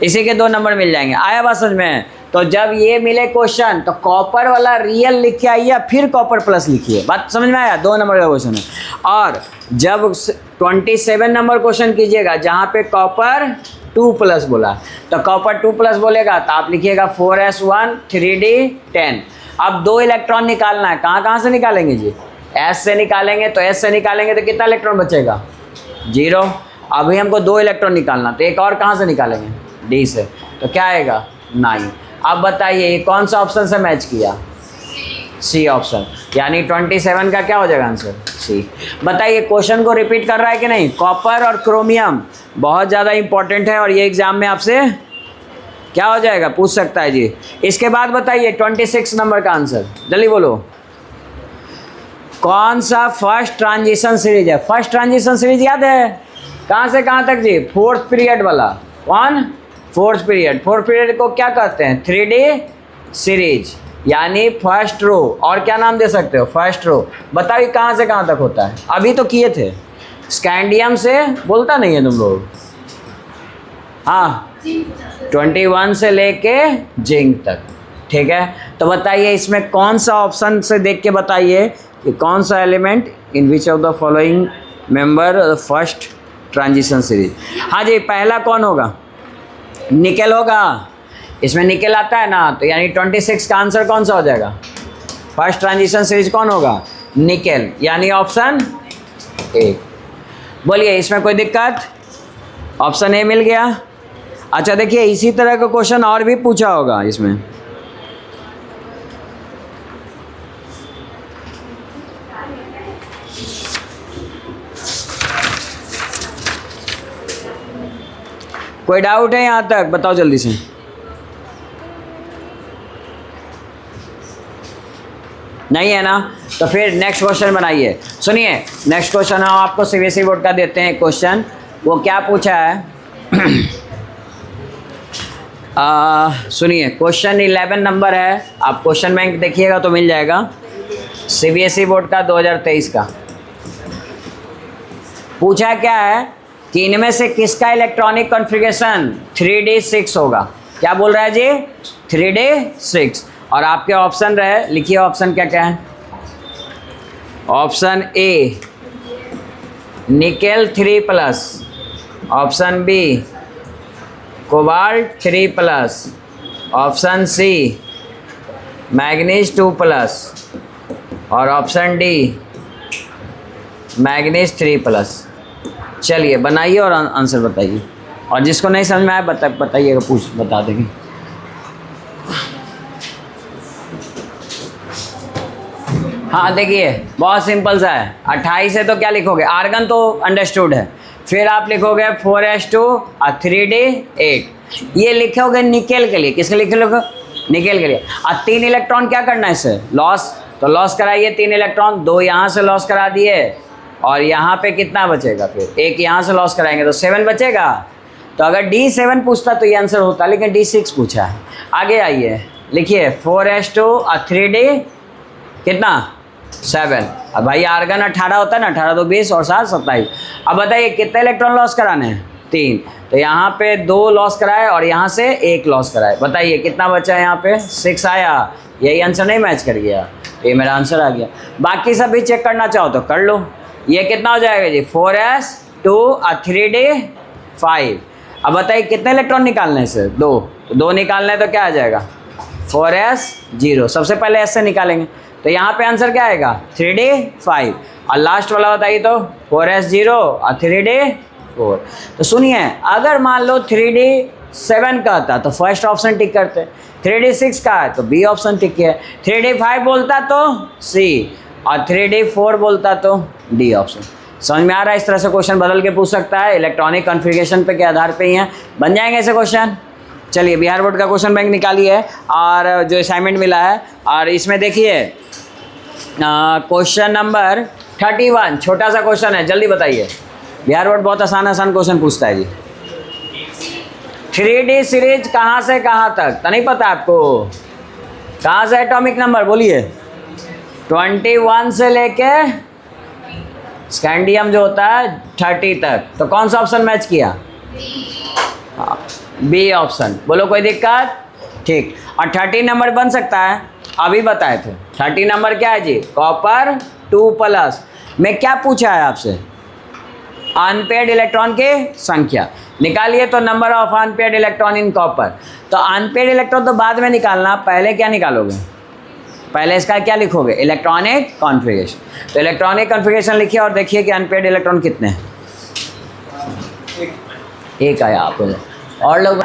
इसी के 2 नंबर मिल जाएंगे। आया बात समझ में? तो जब ये मिले क्वेश्चन तो कॉपर वाला रियल लिख के आइए, फिर कॉपर प्लस लिखिए। बात समझ में आया? 2 नंबर का क्वेश्चन है। और जब 27 नंबर क्वेश्चन कीजिएगा जहाँ पे कॉपर 2+ बोला, तो कॉपर 2+ बोलेगा तो आप लिखिएगा 4s1 3d10। अब 2 इलेक्ट्रॉन निकालना है, कहाँ से निकालेंगे जी? S से निकालेंगे। तो S से निकालेंगे तो कितना इलेक्ट्रॉन बचेगा? 0। अभी हमको 2 इलेक्ट्रॉन निकालना, तो एक और कहाँ से निकालेंगे? D से। तो क्या आएगा? 9। अब बताइए ये कौन सा ऑप्शन से मैच किया? सी ऑप्शन, यानी 27 का क्या हो जाएगा आंसर? सी। बताइए क्वेश्चन को रिपीट कर रहा है कि नहीं? कॉपर और क्रोमियम बहुत ज़्यादा इंपॉर्टेंट है और ये एग्जाम में आपसे क्या हो जाएगा, पूछ सकता है जी। इसके बाद बताइए 26 नंबर का आंसर, जल्दी बोलो। कौन सा फर्स्ट ट्रांजिशन सीरीज है? फर्स्ट ट्रांजिशन सीरीज याद है? कहाँ से कहाँ तक जी? 4th पीरियड वाला। कौन? 4th period. 4th पीरियड को क्या कहते हैं? 3D सीरीज, यानी फर्स्ट रो। और क्या नाम दे सकते हो? First row. बताइए कहाँ से कहाँ तक होता है? अभी तो किए थे। स्कैंडियम से बोलता नहीं है तुम लोग? हाँ 21 से लेके जिंक तक, ठीक है। तो बताइए इसमें कौन सा ऑप्शन से देख के बताइए कि कौन सा element in which of the following member first transition series. हाँ जी, पहला कौन होगा? निकेल होगा। इसमें निकेल आता है ना, तो यानी 26 का आंसर कौन सा हो जाएगा? फर्स्ट ट्रांजिशन सीरीज कौन होगा? निकेल, यानी ऑप्शन ए। बोलिए इसमें कोई दिक्कत? ऑप्शन ए मिल गया। अच्छा देखिए इसी तरह का क्वेश्चन और भी पूछा होगा इसमें। कोई डाउट है यहाँ तक? बताओ जल्दी से। नहीं है ना? तो फिर नेक्स्ट क्वेश्चन बनाइए। सुनिए नेक्स्ट क्वेश्चन हम आपको सीबीएसई बोर्ड का देते हैं क्वेश्चन। वो क्या पूछा है सुनिए, क्वेश्चन 11 नंबर है। आप क्वेश्चन बैंक देखिएगा तो मिल जाएगा। सीबीएसई बोर्ड का 2023 का पूछा क्या है कि इनमें से किसका इलेक्ट्रॉनिक कॉन्फ़िगरेशन 3d6 होगा। क्या बोल रहा है जी? 3d6। और आपके ऑप्शन रहे, लिखिए ऑप्शन क्या क्या है। Option A nickel 3+, option B cobalt 3+, option C manganese 2+, और ऑप्शन डी मैग्नीज 3+। चलिए बनाइए और आंसर बताइए। और जिसको नहीं समझ में आया बताइएगा, बता देंगे। हाँ देखिए बहुत सिंपल सा है। 28 है तो क्या लिखोगे? आर्गन तो अंडरस्टूड है। फिर आप लिखोगे 4s2 और 3d8। ये लिखोगे निकेल के लिए। किसके लिए लिखोगे? निकेल के लिए। और 3 इलेक्ट्रॉन क्या करना है इससे? लॉस। तो लॉस कराइए 3 इलेक्ट्रॉन। 2 यहाँ से लॉस करा दिए और यहाँ पे कितना बचेगा? फिर 1 यहाँ से लॉस कराएंगे तो 7 बचेगा। तो अगर D7 पूछता तो ये आंसर होता, लेकिन D6 पूछा है। आगे आइए लिखिए 4s2 और 3d कितना? 7। अब भाई आर्गन 18 होता है ना, 18 तो 20 और 7 27। अब बताइए कितने इलेक्ट्रॉन लॉस कराने हैं? 3। तो यहाँ पे 2 लॉस कराए और यहाँ से 1 लॉस कराए। बताइए कितना बचा है? यहाँ पे 6 आया। यही आंसर नहीं मैच कर गया। ये मेरा आंसर आ गया। बाकी सब भी चेक करना चाहो तो कर लो। ये कितना हो जाएगा जी? 4s 2 3d 5। अब बताइए कितने इलेक्ट्रॉन निकालने से? 2। तो 2 निकालने तो क्या आ जाएगा? 4s 0। सबसे पहले s से निकालेंगे तो यहाँ पे आंसर क्या आएगा? 3d 5। और लास्ट वाला बताइए तो 4s 0 और 3d 4। तो सुनिए, अगर मान लो 3d 7 का था तो फर्स्ट ऑप्शन टिक करते, 3d 6 का है तो बी ऑप्शन टिक किया, 3d 5 बोलता तो सी, और 3d 4 बोलता तो डी ऑप्शन। समझ में आ रहा है? इस तरह से क्वेश्चन बदल के पूछ सकता है, इलेक्ट्रॉनिक कॉन्फ़िगरेशन पे के आधार पे ही हैं, बन जाएंगे ऐसे क्वेश्चन। चलिए बिहार बोर्ड का क्वेश्चन बैंक निकालिए और जो असाइनमेंट मिला है, और इसमें देखिए क्वेश्चन नंबर 31 छोटा सा क्वेश्चन है, जल्दी बताइए। बिहार बोर्ड बहुत आसान क्वेश्चन पूछता है जी। 3D सीरीज कहाँ से कहाँ तक? तो नहीं पता आपको? कहाँ से एटॉमिक नंबर बोलिए? 21 से लेके स्कैंडियम जो होता है 30 तक। तो कौन सा ऑप्शन मैच किया? B option. बोलो कोई दिक्कत? ठीक। और 30 नंबर बन सकता है, अभी बताए थे। 30 नंबर क्या है जी? कॉपर 2+। में क्या पूछा है आपसे? अनपेयर्ड इलेक्ट्रॉन की संख्या निकालिए। तो number of unpaired electron in copper. तो अनपेयर्ड इलेक्ट्रॉन तो बाद में निकालना, पहले क्या निकालोगे? पहले इसका क्या लिखोगे? Electronic configuration. तो इलेक्ट्रॉनिक कॉन्फ़िगरेशन लिखिए और देखिए कि अनपेयर्ड इलेक्ट्रॉन कितने हैं। एक आया आप और लोग।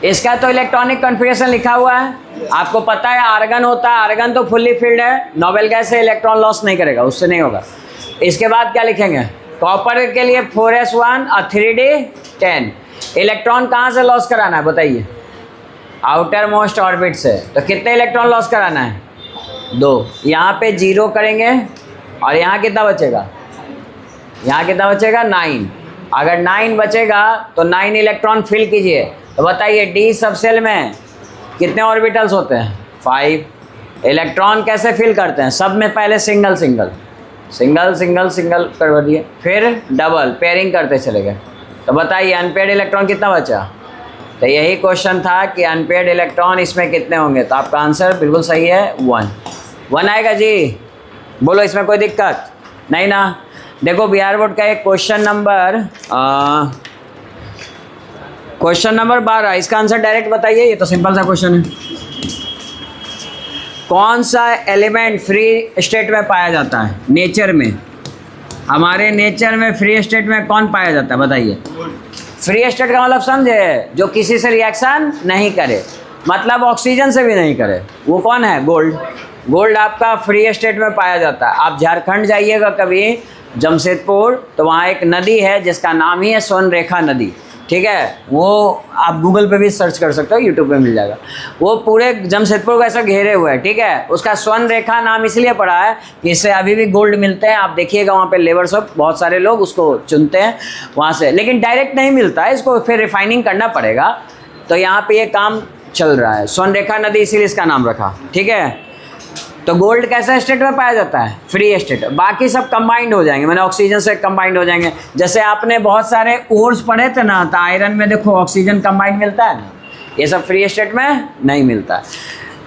इसका तो इलेक्ट्रॉनिक कॉन्फ़िगरेशन लिखा हुआ है, आपको पता है आर्गन होता है, आर्गन तो फुल्ली फिल्ड है, नोबेल गैस से इलेक्ट्रॉन लॉस नहीं करेगा, उससे नहीं होगा। इसके बाद क्या लिखेंगे? कॉपर के लिए 4s1 और 3d 10। इलेक्ट्रॉन कहाँ से लॉस कराना है बताइए? आउटर मोस्ट ऑर्बिट से। तो कितने इलेक्ट्रॉन लॉस कराना है? 2। यहाँ पे 0 करेंगे और यहाँ कितना बचेगा? यहाँ कितना बचेगा? 9। अगर 9 बचेगा तो 9 इलेक्ट्रॉन फिल कीजिए। तो बताइए डी सब सेल में कितने ऑर्बिटल्स होते हैं? 5। इलेक्ट्रॉन कैसे फिल करते हैं? सब में पहले single single single single single करवा दिए, फिर डबल पेयरिंग करते चले गए। तो बताइए अनपेयर्ड इलेक्ट्रॉन कितना बचा? तो यही क्वेश्चन था कि अनपेयर्ड इलेक्ट्रॉन इसमें कितने होंगे। तो आपका आंसर बिल्कुल सही है, 1 आएगा जी। बोलो इसमें कोई दिक्कत नहीं ना? देखो बिहार बोर्ड का एक क्वेश्चन नंबर 12, इसका आंसर डायरेक्ट बताइए। ये तो सिंपल सा क्वेश्चन है। कौन सा एलिमेंट फ्री स्टेट में पाया जाता है नेचर में? हमारे नेचर में फ्री स्टेट में कौन पाया जाता है बताइए? फ्री स्टेट का मतलब समझे? जो किसी से रिएक्शन नहीं करे, मतलब ऑक्सीजन से भी नहीं करे, वो कौन है? गोल्ड। गोल्ड आपका फ्री स्टेट में पाया जाता है। आप झारखंड जाइएगा कभी जमशेदपुर, तो वहाँ एक नदी है जिसका नाम ही है स्वर्णरेखा नदी, ठीक है? वो आप गूगल पे भी सर्च कर सकते हो, यूट्यूब पे मिल जाएगा। वो पूरे जमशेदपुर को ऐसा घेरे हुए है, ठीक है? उसका स्वर्णरेखा नाम इसलिए पड़ा है कि इससे अभी भी गोल्ड मिलते हैं। आप देखिएगा वहाँ पे लेबर सब बहुत सारे लोग उसको चुनते हैं वहाँ से, लेकिन डायरेक्ट नहीं मिलता है, इसको फिर रिफाइनिंग करना पड़ेगा। तो यहाँ पे ये काम चल रहा है, स्वर्णरेखा नदी इसीलिए इसका नाम रखा, ठीक है? तो गोल्ड कैसा स्टेट में पाया जाता है? Free state. बाकी सब कंबाइंड हो जाएंगे, मैंने ऑक्सीजन से कंबाइंड हो जाएंगे। जैसे आपने बहुत सारे ओर्स पढ़े थे ना, तो आयरन में देखो ऑक्सीजन कंबाइंड मिलता है ना, ये सब फ्री स्टेट में नहीं मिलता है।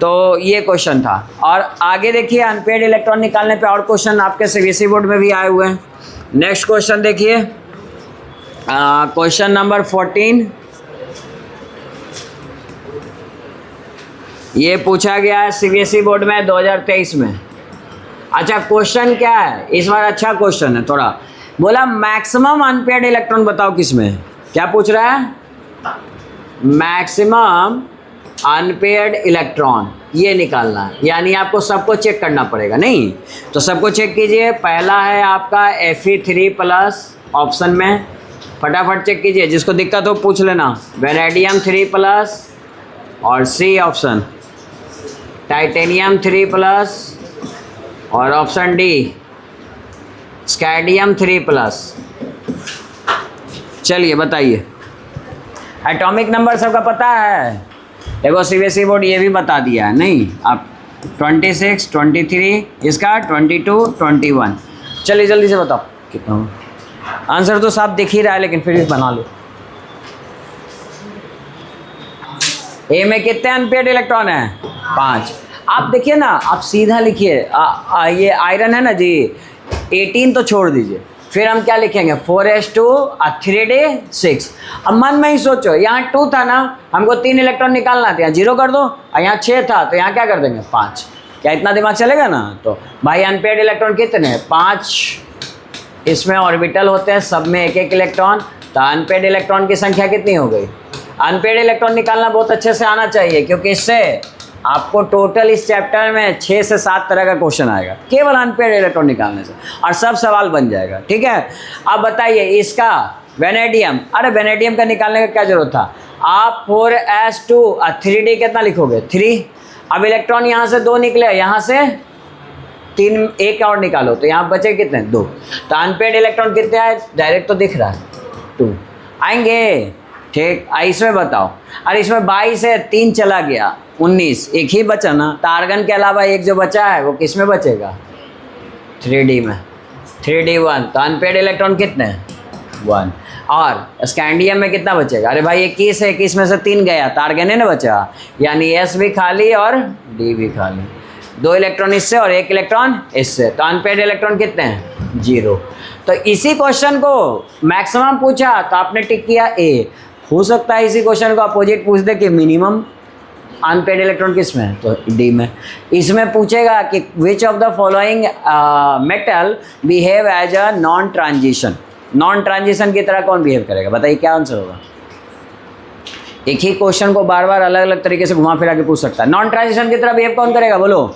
तो ये क्वेश्चन था। और आगे देखिए अनपेयर्ड इलेक्ट्रॉन निकालने पे और क्वेश्चन आपके सीबीएसई बोर्ड में भी आए हुए हैं। नेक्स्ट क्वेश्चन देखिए, क्वेश्चन नंबर 14। ये पूछा गया है सीबीएसई बोर्ड में 2023 में। अच्छा क्वेश्चन क्या है इस बार? अच्छा क्वेश्चन है थोड़ा। बोला मैक्सिमम अनपेयर्ड इलेक्ट्रॉन बताओ किसमें? क्या पूछ रहा है? मैक्सिमम अनपेयर्ड इलेक्ट्रॉन ये निकालना है, यानी आपको सबको चेक करना पड़ेगा। नहीं तो सबको चेक कीजिए। पहला है आपका Fe3+ ऑप्शन में, फटाफट चेक कीजिए, जिसको दिक्कत हो पूछ लेना। वेनेडियम 3+ और सी ऑप्शन, टाइटेनियम 3+ और ऑप्शन डी स्कैंडियम 3+। चलिए बताइए, एटॉमिक नंबर सबका पता है? देखो सीबीएसई बोर्ड ये भी बता दिया है। नहीं आप 26, 23, इसका 22, 21। चलिए जल्दी से बताओ कितना आंसर। तो साफ दिख ही रहा है लेकिन फिर भी बना लो। ए में कितने अनपेयर्ड इलेक्ट्रॉन है? 5। आप देखिए ना, आप सीधा लिखिए, ये आयरन है ना जी, 18 तो छोड़ दीजिए, फिर हम क्या लिखेंगे? 4s2 3d6। अब मन में ही सोचो, यहाँ 2 था ना, हमको 3 इलेक्ट्रॉन निकालना था, यहाँ 0 कर दो, और यहाँ 6 था तो यहाँ क्या कर देंगे? 5। क्या इतना दिमाग चलेगा ना? तो भाई अनपेयर्ड इलेक्ट्रॉन कितने हैं? 5। इसमें ऑर्बिटल होते हैं, सब में एक एक इलेक्ट्रॉन, तो अनपेयर्ड इलेक्ट्रॉन की संख्या कितनी हो गई? अनपेयर्ड इलेक्ट्रॉन निकालना बहुत अच्छे से आना चाहिए, क्योंकि इससे आपको टोटल इस चैप्टर में 6 से 7 तरह का क्वेश्चन आएगा केवल अनपेयर्ड इलेक्ट्रॉन निकालने से, और सब सवाल बन जाएगा। ठीक है, अब बताइए इसका वेनेडियम, अरे वेनेडियम का निकालने का क्या जरूरत था? आप 4s2 3d कितना लिखोगे? 3। अब इलेक्ट्रॉन यहाँ से 2 निकले, यहाँ से 3, एक और निकालो, तो यहाँ बचे कितने? 2। तो अनपेयर्ड इलेक्ट्रॉन कितने आए? डायरेक्ट तो दिख रहा है 2 आएंगे। ठीक, इसमें बताओ, अरे इसमें 22 है, 3 चला गया, 19, एक ही बचा ना, तो आर्गन के अलावा एक जो बचा है वो किस में बचेगा? 3d में, 3d1। तो अनपेयर्ड इलेक्ट्रॉन कितने हैं? 1। और स्कैंडियम में कितना बचेगा? अरे भाई 21 है, 21 में से 3 गया, तो आर्गन है ना बचा, यानी s भी खाली और d भी खाली, 2 इलेक्ट्रॉन इससे और 1 इलेक्ट्रॉन इससे, तो अनपेयर्ड इलेक्ट्रॉन कितने हैं? 0। तो इसी क्वेश्चन को मैक्सिमम पूछा तो आपने टिक किया ए। हो सकता है इसी क्वेश्चन को अपोजिट पूछ दे कि मिनिमम अनपेयर्ड इलेक्ट्रॉन किस में है, तो डी में। इसमें पूछेगा कि which of the following metal behave as a non transition. Non transition की तरह कौन बिहेव करेगा? बताइए क्या आंसर होगा? एक ही क्वेश्चन को बार बार अलग अलग तरीके से घुमा फिरा के पूछ सकता है। नॉन ट्रांजिशन की तरह बिहेव कौन करेगा? बोलो।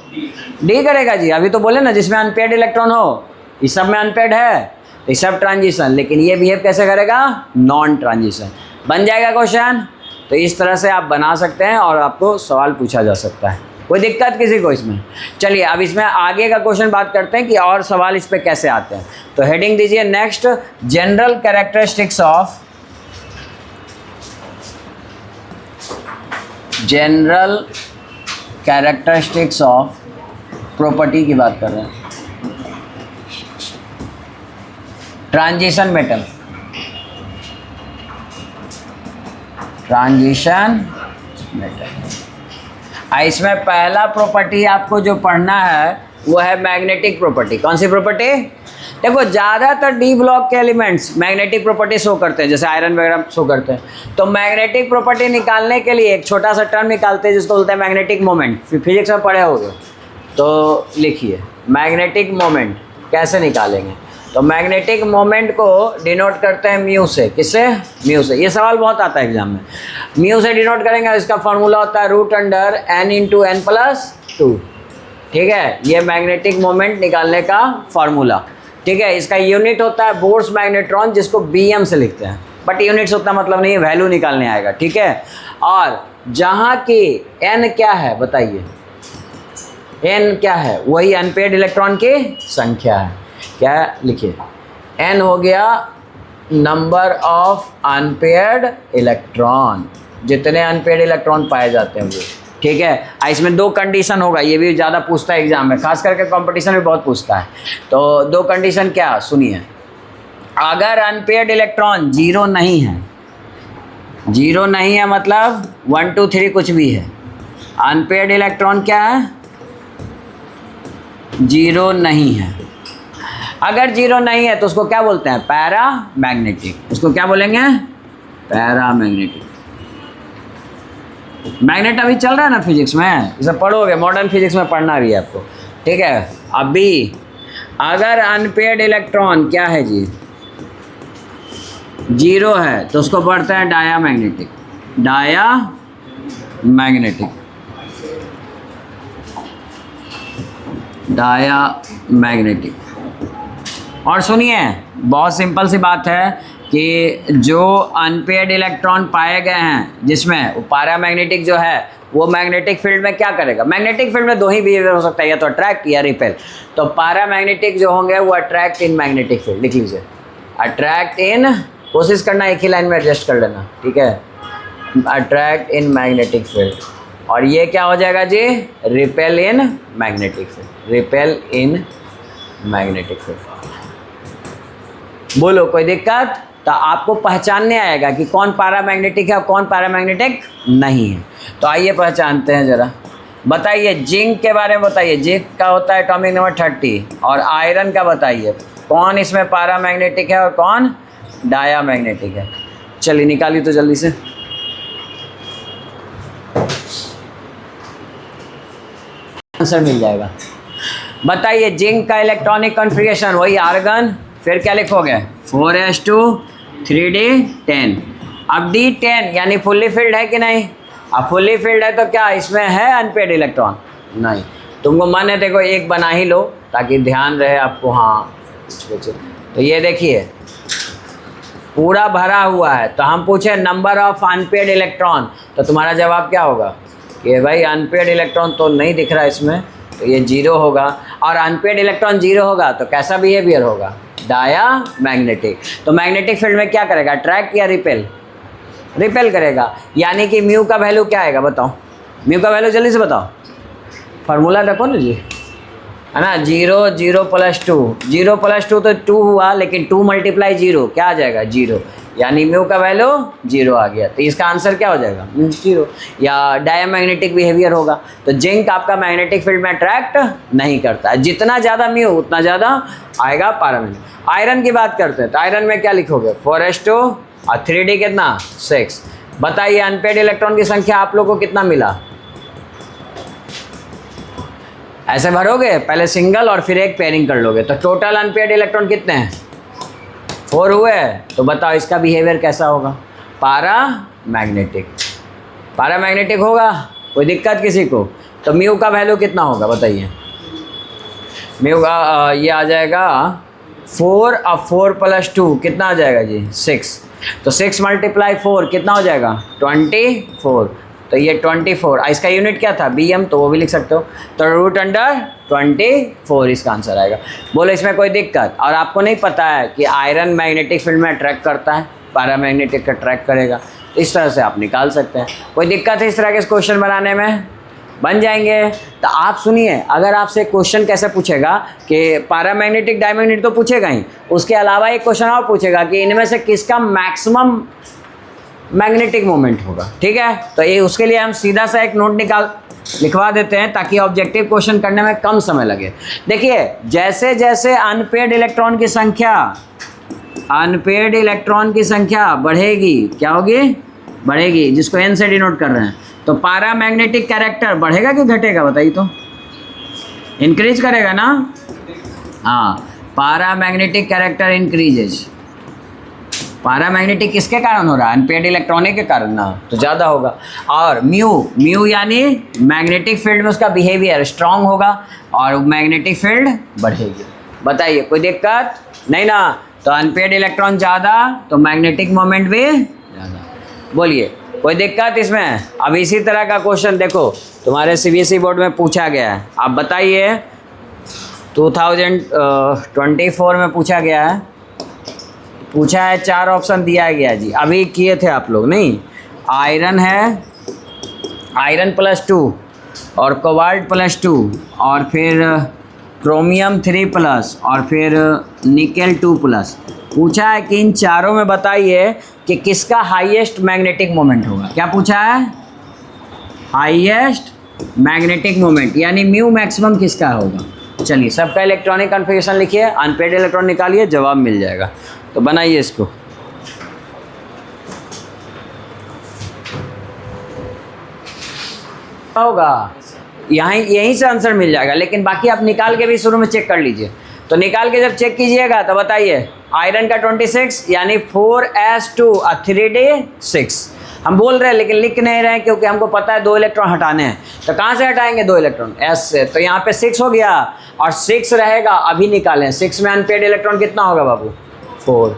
डी करेगा जी। अभी तो बोले ना, जिसमें अनपेयर्ड इलेक्ट्रॉन हो, इस सब में अनपेयर्ड है, तो सब ट्रांजिशन, लेकिन ये बिहेव कैसे करेगा? Non transition. बन जाएगा क्वेश्चन। तो इस तरह से आप बना सकते हैं और आपको सवाल पूछा जा सकता है, कोई दिक्कत किसी को इसमें? चलिए अब इसमें आगे का क्वेश्चन बात करते हैं कि और सवाल इस पे कैसे आते हैं। तो हेडिंग दीजिए next, general characteristics of, general characteristics of property की बात कर रहे हैं, ट्रांजिशन मेटल, ट्रांजिशन मेटल। इसमें पहला प्रॉपर्टी आपको जो पढ़ना है वो है मैग्नेटिक प्रॉपर्टी। कौन सी प्रॉपर्टी? देखो ज़्यादातर डी ब्लॉक के एलिमेंट्स मैग्नेटिक प्रॉपर्टी शो करते हैं, जैसे आयरन वगैरह शो करते हैं। तो मैग्नेटिक प्रॉपर्टी निकालने के लिए एक छोटा सा टर्म निकालते हैं जिसको बोलते हैं मैग्नेटिक मोमेंट। फिजिक्स में पढ़े होगे तो लिखिए, मैग्नेटिक मोमेंट कैसे निकालेंगे? तो मैग्नेटिक मोमेंट को डिनोट करते हैं म्यू से। किससे? म्यू से। ये सवाल बहुत आता है एग्जाम में। म्यू से डिनोट करेंगे, इसका फॉर्मूला होता है √n × n+2। ठीक है, ये मैग्नेटिक मोमेंट निकालने का फॉर्मूला। ठीक है, इसका यूनिट होता है बोर्स मैग्नेट्रॉन, जिसको BM से लिखते हैं, बट यूनिट्स उतना मतलब नहीं है, वैल्यू निकालने आएगा। ठीक है, और जहाँ की n क्या है बताइए? n क्या है? वही अनपेयर्ड इलेक्ट्रॉन की संख्या है। क्या लिखिए? n हो गया नंबर ऑफ अनपेयर्ड इलेक्ट्रॉन, जितने अनपेयर्ड इलेक्ट्रॉन पाए जाते हैं वो। ठीक है, इसमें 2 कंडीशन होगा, ये भी ज़्यादा पूछता है एग्जाम में, खास करके कंपटीशन में बहुत पूछता है। तो 2 कंडीशन क्या सुनिए। अगर अनपेयर्ड इलेक्ट्रॉन 0 नहीं है, 0 नहीं है मतलब 1 2 3 कुछ भी है, अनपेयर्ड इलेक्ट्रॉन क्या है? 0 नहीं है। अगर 0 नहीं है तो उसको क्या बोलते हैं? पैरामैग्नेटिक। उसको क्या बोलेंगे? पैरामैग्नेटिक। मैग्नेट अभी चल रहा है ना फिजिक्स में, इसे पढ़ोगे, मॉडर्न फिजिक्स में पढ़ना भी है आपको। ठीक है, अभी अगर अनपेयर्ड इलेक्ट्रॉन क्या है जी? 0 है तो उसको पढ़ते हैं डायामैग्नेटिक। Diamagnetic, diamagnetic. और सुनिए, बहुत सिंपल सी बात है कि जो अनपेयर्ड इलेक्ट्रॉन पाए गए हैं जिसमें वो पैरामैग्नेटिक जो है, वो मैग्नेटिक फील्ड में क्या करेगा? मैग्नेटिक फील्ड में 2 ही बिहेवियर हो सकता है, या तो अट्रैक्ट या रिपेल। तो पैरामैग्नेटिक जो होंगे वो अट्रैक्ट इन मैग्नेटिक फील्ड। लिख लीजिए, अट्रैक्ट इन, कोशिश करना एक ही लाइन में एडजस्ट कर लेना। ठीक है, अट्रैक्ट इन मैग्नेटिक फील्ड। और ये क्या हो जाएगा जी? Repel in magnetic field. Repel in magnetic field. बोलो कोई दिक्कत? तो आपको पहचानने आएगा कि कौन पैरामैग्नेटिक है और कौन पैरामैग्नेटिक नहीं है। तो आइए पहचानते हैं ज़रा। बताइए जिंक के बारे में बताइए। जिंक का होता है एटॉमिक नंबर 30 और आयरन का बताइए कौन इसमें पैरामैग्नेटिक है और कौन डायामैग्नेटिक है। चलिए निकालिए तो जल्दी से। आंसर मिल जाएगा। बताइए जिंक का इलेक्ट्रॉनिक कॉन्फ़िगरेशन वही आर्गन, फिर क्या लिखोगे 4s2 3d10। अब d10 यानी फुल्ली फिल्ड है कि नहीं? अब फुल्ली फिल्ड है तो क्या इसमें है अनपेड इलेक्ट्रॉन? नहीं। तुमको मन है देखो एक बना ही लो ताकि ध्यान रहे आपको। हाँ तो ये देखिए पूरा भरा हुआ है। तो हम पूछे नंबर ऑफ अनपेड इलेक्ट्रॉन, तो तुम्हारा जवाब क्या होगा कि भाई अनपेड इलेक्ट्रॉन तो नहीं दिख रहा इसमें, तो ये 0 होगा। और अनपेड इलेक्ट्रॉन 0 होगा तो कैसा बिहेवियर होगा? डायामैग्नेटिक। तो मैग्नेटिक फील्ड में क्या करेगा? अट्रैक्ट या रिपेल? रिपेल करेगा। यानी कि म्यू का वैल्यू क्या आएगा बताओ? म्यू का वैल्यू जल्दी से बताओ, फार्मूला रखो ना जी, है ना। 0 0 + 2, 0 + 2 तो 2 हुआ, लेकिन 2 × 0 क्या आ जाएगा? 0। यानी म्यू का वैल्यू 0 आ गया। तो इसका आंसर क्या हो जाएगा? 0 या डायामैग्नेटिक बिहेवियर होगा। तो जिंक आपका मैग्नेटिक फील्ड में अट्रैक्ट नहीं करता है। जितना ज़्यादा म्यू उतना ज़्यादा आएगा पैरामैग्नेटिक। आयरन की बात करते हैं तो आयरन में क्या लिखोगे? 4s2 और 3d कितना? 6। बताइए अनपेड इलेक्ट्रॉन की संख्या आप लोगों को कितना मिला? ऐसे भरोगे, पहले सिंगल और फिर एक पेयरिंग कर लोगे, तो टोटल अनपेड इलेक्ट्रॉन कितने हैं? 4 हुए। तो बताओ इसका बिहेवियर कैसा होगा? पैरामैग्नेटिक। पैरामैग्नेटिक होगा। कोई दिक्कत किसी को? तो म्यू का वैल्यू कितना होगा बताइए? म्यू का ये आ जाएगा 4 और 4 + 2 कितना आ जाएगा जी? 6। तो 6 × 4 कितना हो जाएगा? 24। तो ये 24, इसका यूनिट क्या था? BM, तो वो भी लिख सकते हो। तो √24 इसका आंसर आएगा। बोलो इसमें कोई दिक्कत? और आपको नहीं पता है कि आयरन मैग्नेटिक फील्ड में अट्रैक्ट करता है, पैरामैग्नेटिक का अट्रैक्ट करेगा। इस तरह से आप निकाल सकते हैं। कोई दिक्कत है इस तरह के क्वेश्चन बनाने में? बन जाएंगे। तो आप सुनिए, अगर आपसे क्वेश्चन कैसे पूछेगा कि पैरामैग्नेटिक डायमैग्नेटिक तो पूछेगा ही, उसके अलावा एक क्वेश्चन और पूछेगा कि इनमें से किसका मैक्सिमम मैग्नेटिक मोमेंट होगा। ठीक है, तो ये उसके लिए हम सीधा सा एक नोट लिखवा देते हैं ताकि ऑब्जेक्टिव क्वेश्चन करने में कम समय लगे। देखिए जैसे जैसे अनपेड इलेक्ट्रॉन की संख्या बढ़ेगी, क्या होगी? बढ़ेगी, जिसको n से डिनोट कर रहे हैं। तो पैरामैग्नेटिक कैरेक्टर बढ़ेगा कि घटेगा बताइए? तो इंक्रीज करेगा ना। हाँ, पैरामैग्नेटिक कैरेक्टर इंक्रीजेज। पैरामैग्नेटिक किसके कारण हो रहा है? अनपेड इलेक्ट्रॉनिक के कारण ना, तो ज़्यादा होगा। और म्यू यानी मैग्नेटिक फील्ड में उसका बिहेवियर स्ट्रांग होगा और मैग्नेटिक फील्ड बढ़ेगी। बताइए कोई दिक्कत नहीं ना? तो अनपेड इलेक्ट्रॉन ज़्यादा तो मैग्नेटिक मोमेंट भी ज़्यादा। बोलिए कोई दिक्कत इसमें? अब इसी तरह का क्वेश्चन देखो तुम्हारे CBSE बोर्ड में पूछा गया है। आप बताइए 2024 में पूछा गया है। पूछा है 4 ऑप्शन दिया गया जी, अभी किए थे आप लोग नहीं? आयरन है, आयरन +2 और कोबाल्ट +2 और फिर क्रोमियम 3+ और फिर निकेल 2+। पूछा है कि इन चारों में बताइए कि किसका हाईएस्ट मैग्नेटिक मोमेंट होगा। क्या पूछा है? हाईएस्ट मैग्नेटिक मोमेंट, यानी म्यू मैक्सिमम किसका होगा। चलिए सबका इलेक्ट्रॉनिक कॉन्फ़िगरेशन लिखिए, अनपेड इलेक्ट्रॉन निकालिए, जवाब मिल जाएगा। तो बनाइए इसको। होगा यहीं से आंसर मिल जाएगा, लेकिन बाकी आप निकाल के भी शुरू में चेक कर लीजिए। तो निकाल के जब चेक कीजिएगा तो बताइए आयरन का 26 यानी 4s2 और 3d6 हम बोल रहे हैं लेकिन लिख नहीं रहे हैं क्योंकि हमको पता है 2 इलेक्ट्रॉन हटाने हैं। तो कहाँ से हटाएंगे 2 इलेक्ट्रॉन? s से। तो यहाँ पे 6 हो गया और 6 रहेगा, अभी निकालें। 6 में अनपेड इलेक्ट्रॉन कितना होगा बाबू? 4।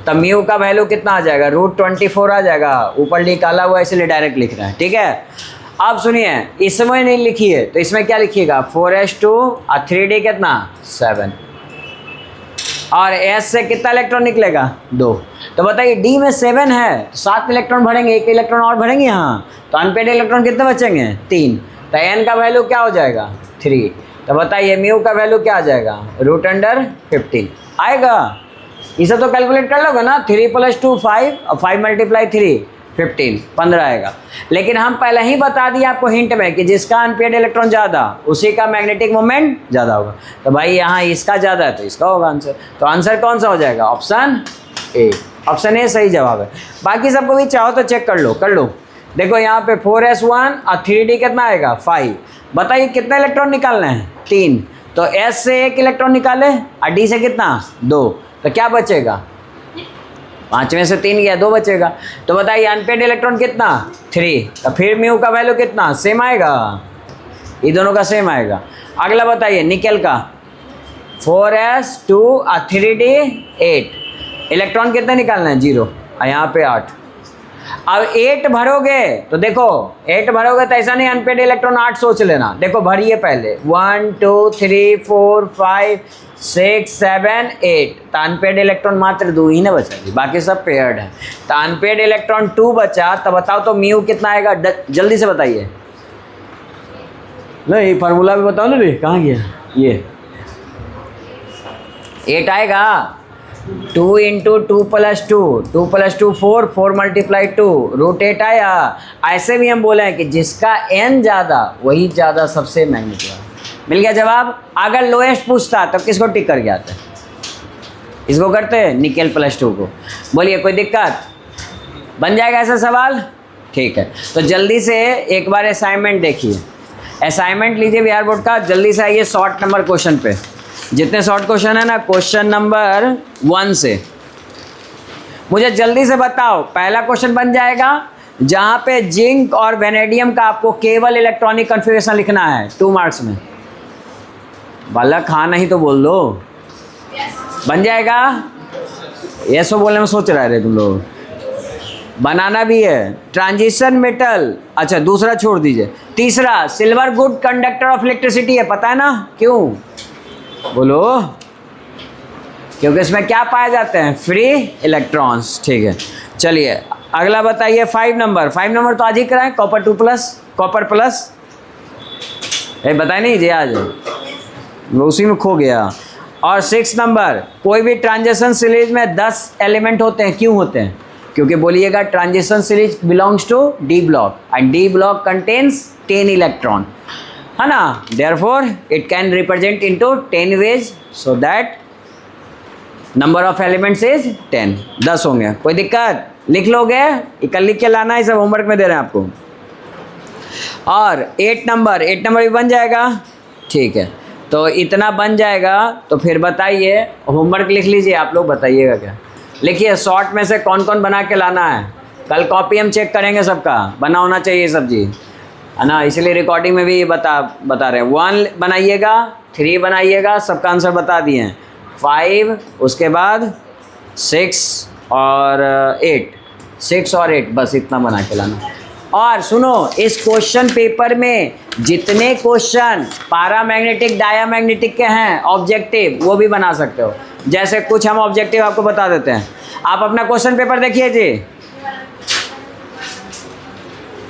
तब म्यू का वैल्यू कितना आ जाएगा? √24 आ जाएगा। ऊपर निकाला हुआ इसलिए डायरेक्ट लिख रहे हैं। ठीक है, अब सुनिए इसमें नहीं लिखिए तो इसमें क्या लिखिएगा? 4s2 और 3d कितना? 7 और s से कितना इलेक्ट्रॉन निकलेगा? 2। तो बताइए d में 7 है, 7 इलेक्ट्रॉन भरेंगे, 1 इलेक्ट्रॉन और भरेंगे यहाँ, तो अनपेड इलेक्ट्रॉन कितने बचेंगे? 3। तो n का वैल्यू क्या हो जाएगा? 3। तो बताइए म्यू का वैल्यू क्या आ जाएगा? √15 आएगा। ये सब तो कैलकुलेट कर लोगे ना, 3 + 2 5 और 5 × 3 15 15 आएगा। लेकिन हम पहले ही बता दिए आपको हिंट में कि जिसका अनपेयर्ड इलेक्ट्रॉन ज़्यादा उसी का मैग्नेटिक मोमेंट ज़्यादा होगा। तो भाई यहाँ इसका ज़्यादा है तो इसका होगा आंसर। तो आंसर कौन सा हो जाएगा? Option A. ऑप्शन ए सही जवाब है। बाकी सबको भी चाहो तो चेक कर लो। देखो यहाँ पे 4s1 और 3d कितना आएगा? 5। बताइए कितने इलेक्ट्रॉन निकालने हैं? 3। तो s से 1 इलेक्ट्रॉन निकाले और d से कितना? 2। तो क्या बचेगा? 5 में से 3 गया, 2 बचेगा। तो बताइए अनपेयर्ड इलेक्ट्रॉन कितना? 3। तो फिर म्यू का वैल्यू कितना? सेम आएगा, ये दोनों का सेम आएगा। अगला बताइए निकेल का 4s2 और 3d 8। इलेक्ट्रॉन कितने निकालना है? 0। और यहाँ पे 8। अब 8 भरोगे तो देखो 8 भरोगे तो ऐसा नहीं अनपेड इलेक्ट्रॉन 8 सोच लेना। देखो भरिए पहले 1 2 3 4 5 6 7 8। तो अनपेड इलेक्ट्रॉन मात्र 2 ही ना बचा जी, बाकी सब पेयर्ड है। तो अनपेड इलेक्ट्रॉन 2 बचा। तो बताओ तो म्यू कितना आएगा? जल्दी से बताइए। नहीं फार्मूला भी बताओ ना रे, कहाँ गया ये? 8 आएगा। 2 × 2 + 2 2 + 2 4 4 × 2 √8 आया। ऐसे भी हम बोले हैं कि जिसका n ज़्यादा वही ज़्यादा सबसे मैग्नेटिक है। मिल गया जवाब। अगर लोएस्ट पूछता तो किसको टिक करके आते? इसको करते हैं निकेल +2 को। बोलिए कोई दिक्कत? बन जाएगा ऐसा सवाल? ठीक है। तो जल्दी से एक बार असाइनमेंट देखिए। असाइनमेंट लीजिए बिहार बोर्ड का। जल्दी से आइए शॉर्ट नंबर क्वेश्चन पे। जितने शॉर्ट क्वेश्चन है ना, क्वेश्चन नंबर 1 से मुझे जल्दी से बताओ। पहला क्वेश्चन बन जाएगा जहाँ पे जिंक और वेनेडियम का आपको केवल इलेक्ट्रॉनिक कॉन्फ़िगरेशन लिखना है 2 मार्क्स में। बालक हाँ नहीं तो बोल दो। बन जाएगा? ये सो बोलने में सोच रहे थे तुम लोग। बनाना भी है। ट्रांजिशन मेटल, अच्छा दूसरा छोड़ दीजिए। तीसरा silver good conductor of electricity है, पता है ना क्यों? बोलो। क्योंकि इसमें क्या पाए जाते हैं? Free electrons. ठीक है चलिए अगला बताइए 5 नंबर। 5 नंबर तो आज ही कराएं। कॉपर 2+, कॉपर प्लस बताए नहीं जी आज, वो उसी में खो गया। और 6 नंबर कोई भी ट्रांजिशन सीरीज में 10 एलिमेंट होते हैं। क्यों होते हैं? क्योंकि बोलिएगा transition series belongs to d block and d block contains 10 electron, है ना। Therefore it can represent into 10 ways, so that number of elements is 10। 10 होंगे। कोई दिक्कत? लिख लोगे? कल लिख के लाना है, सब होमवर्क में दे रहे हैं आपको। और 8 नंबर भी बन जाएगा। ठीक है तो इतना बन जाएगा। तो फिर बताइए, होमवर्क लिख लीजिए आप लोग, बताइएगा क्या लिखिए। शॉर्ट में से कौन कौन बना के लाना है? कल कॉपी हम चेक करेंगे, सबका बना होना चाहिए सब जी, है ना। इसलिए रिकॉर्डिंग में भी बता रहे हैं। 1 बनाइएगा, 3 बनाइएगा, सबका आंसर बता दिए हैं। 5 उसके बाद 6 और 8, 6 और 8 बस इतना बना के लाना। और सुनो, इस क्वेश्चन पेपर में जितने क्वेश्चन पैरामैग्नेटिक डायामैग्नेटिक के हैं ऑब्जेक्टिव, वो भी बना सकते हो। जैसे कुछ हम ऑब्जेक्टिव आपको बता देते हैं। आप अपना क्वेश्चन पेपर देखिए जी,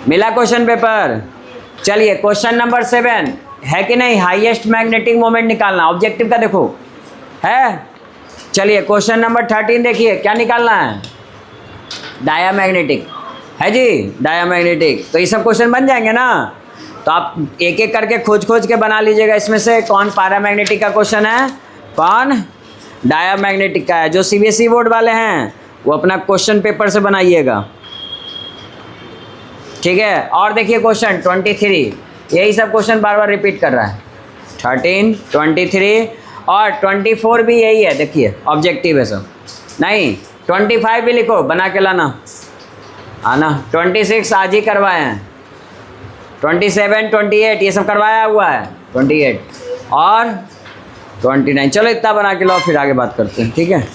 मिला क्वेश्चन पेपर? चलिए क्वेश्चन नंबर 7 है कि नहीं? हाईएस्ट मैग्नेटिक मोमेंट निकालना ऑब्जेक्टिव का, देखो है। चलिए क्वेश्चन नंबर 13 देखिए, क्या निकालना है? डायामैग्नेटिक है जी, डायामैग्नेटिक। तो ये सब क्वेश्चन बन जाएंगे ना। तो आप एक एक करके खोज के बना लीजिएगा इसमें से कौन पैरामैग्नेटिक का क्वेश्चन है, कौन डायामैग्नेटिक का है। जो सीबीएसई बोर्ड वाले हैं वो अपना क्वेश्चन पेपर से बनाइएगा, ठीक है। और देखिए क्वेश्चन 23, यही सब क्वेश्चन बार बार रिपीट कर रहा है। 13, 23 और 24 भी यही है। देखिए ऑब्जेक्टिव है सब। नहीं 25 भी लिखो, बना के लाना, आना। 26 आज ही करवाए हैं। 27, 28 ये सब करवाया हुआ है। 28 और 29। चलो इतना बना के लो, फिर आगे बात करते हैं, ठीक है।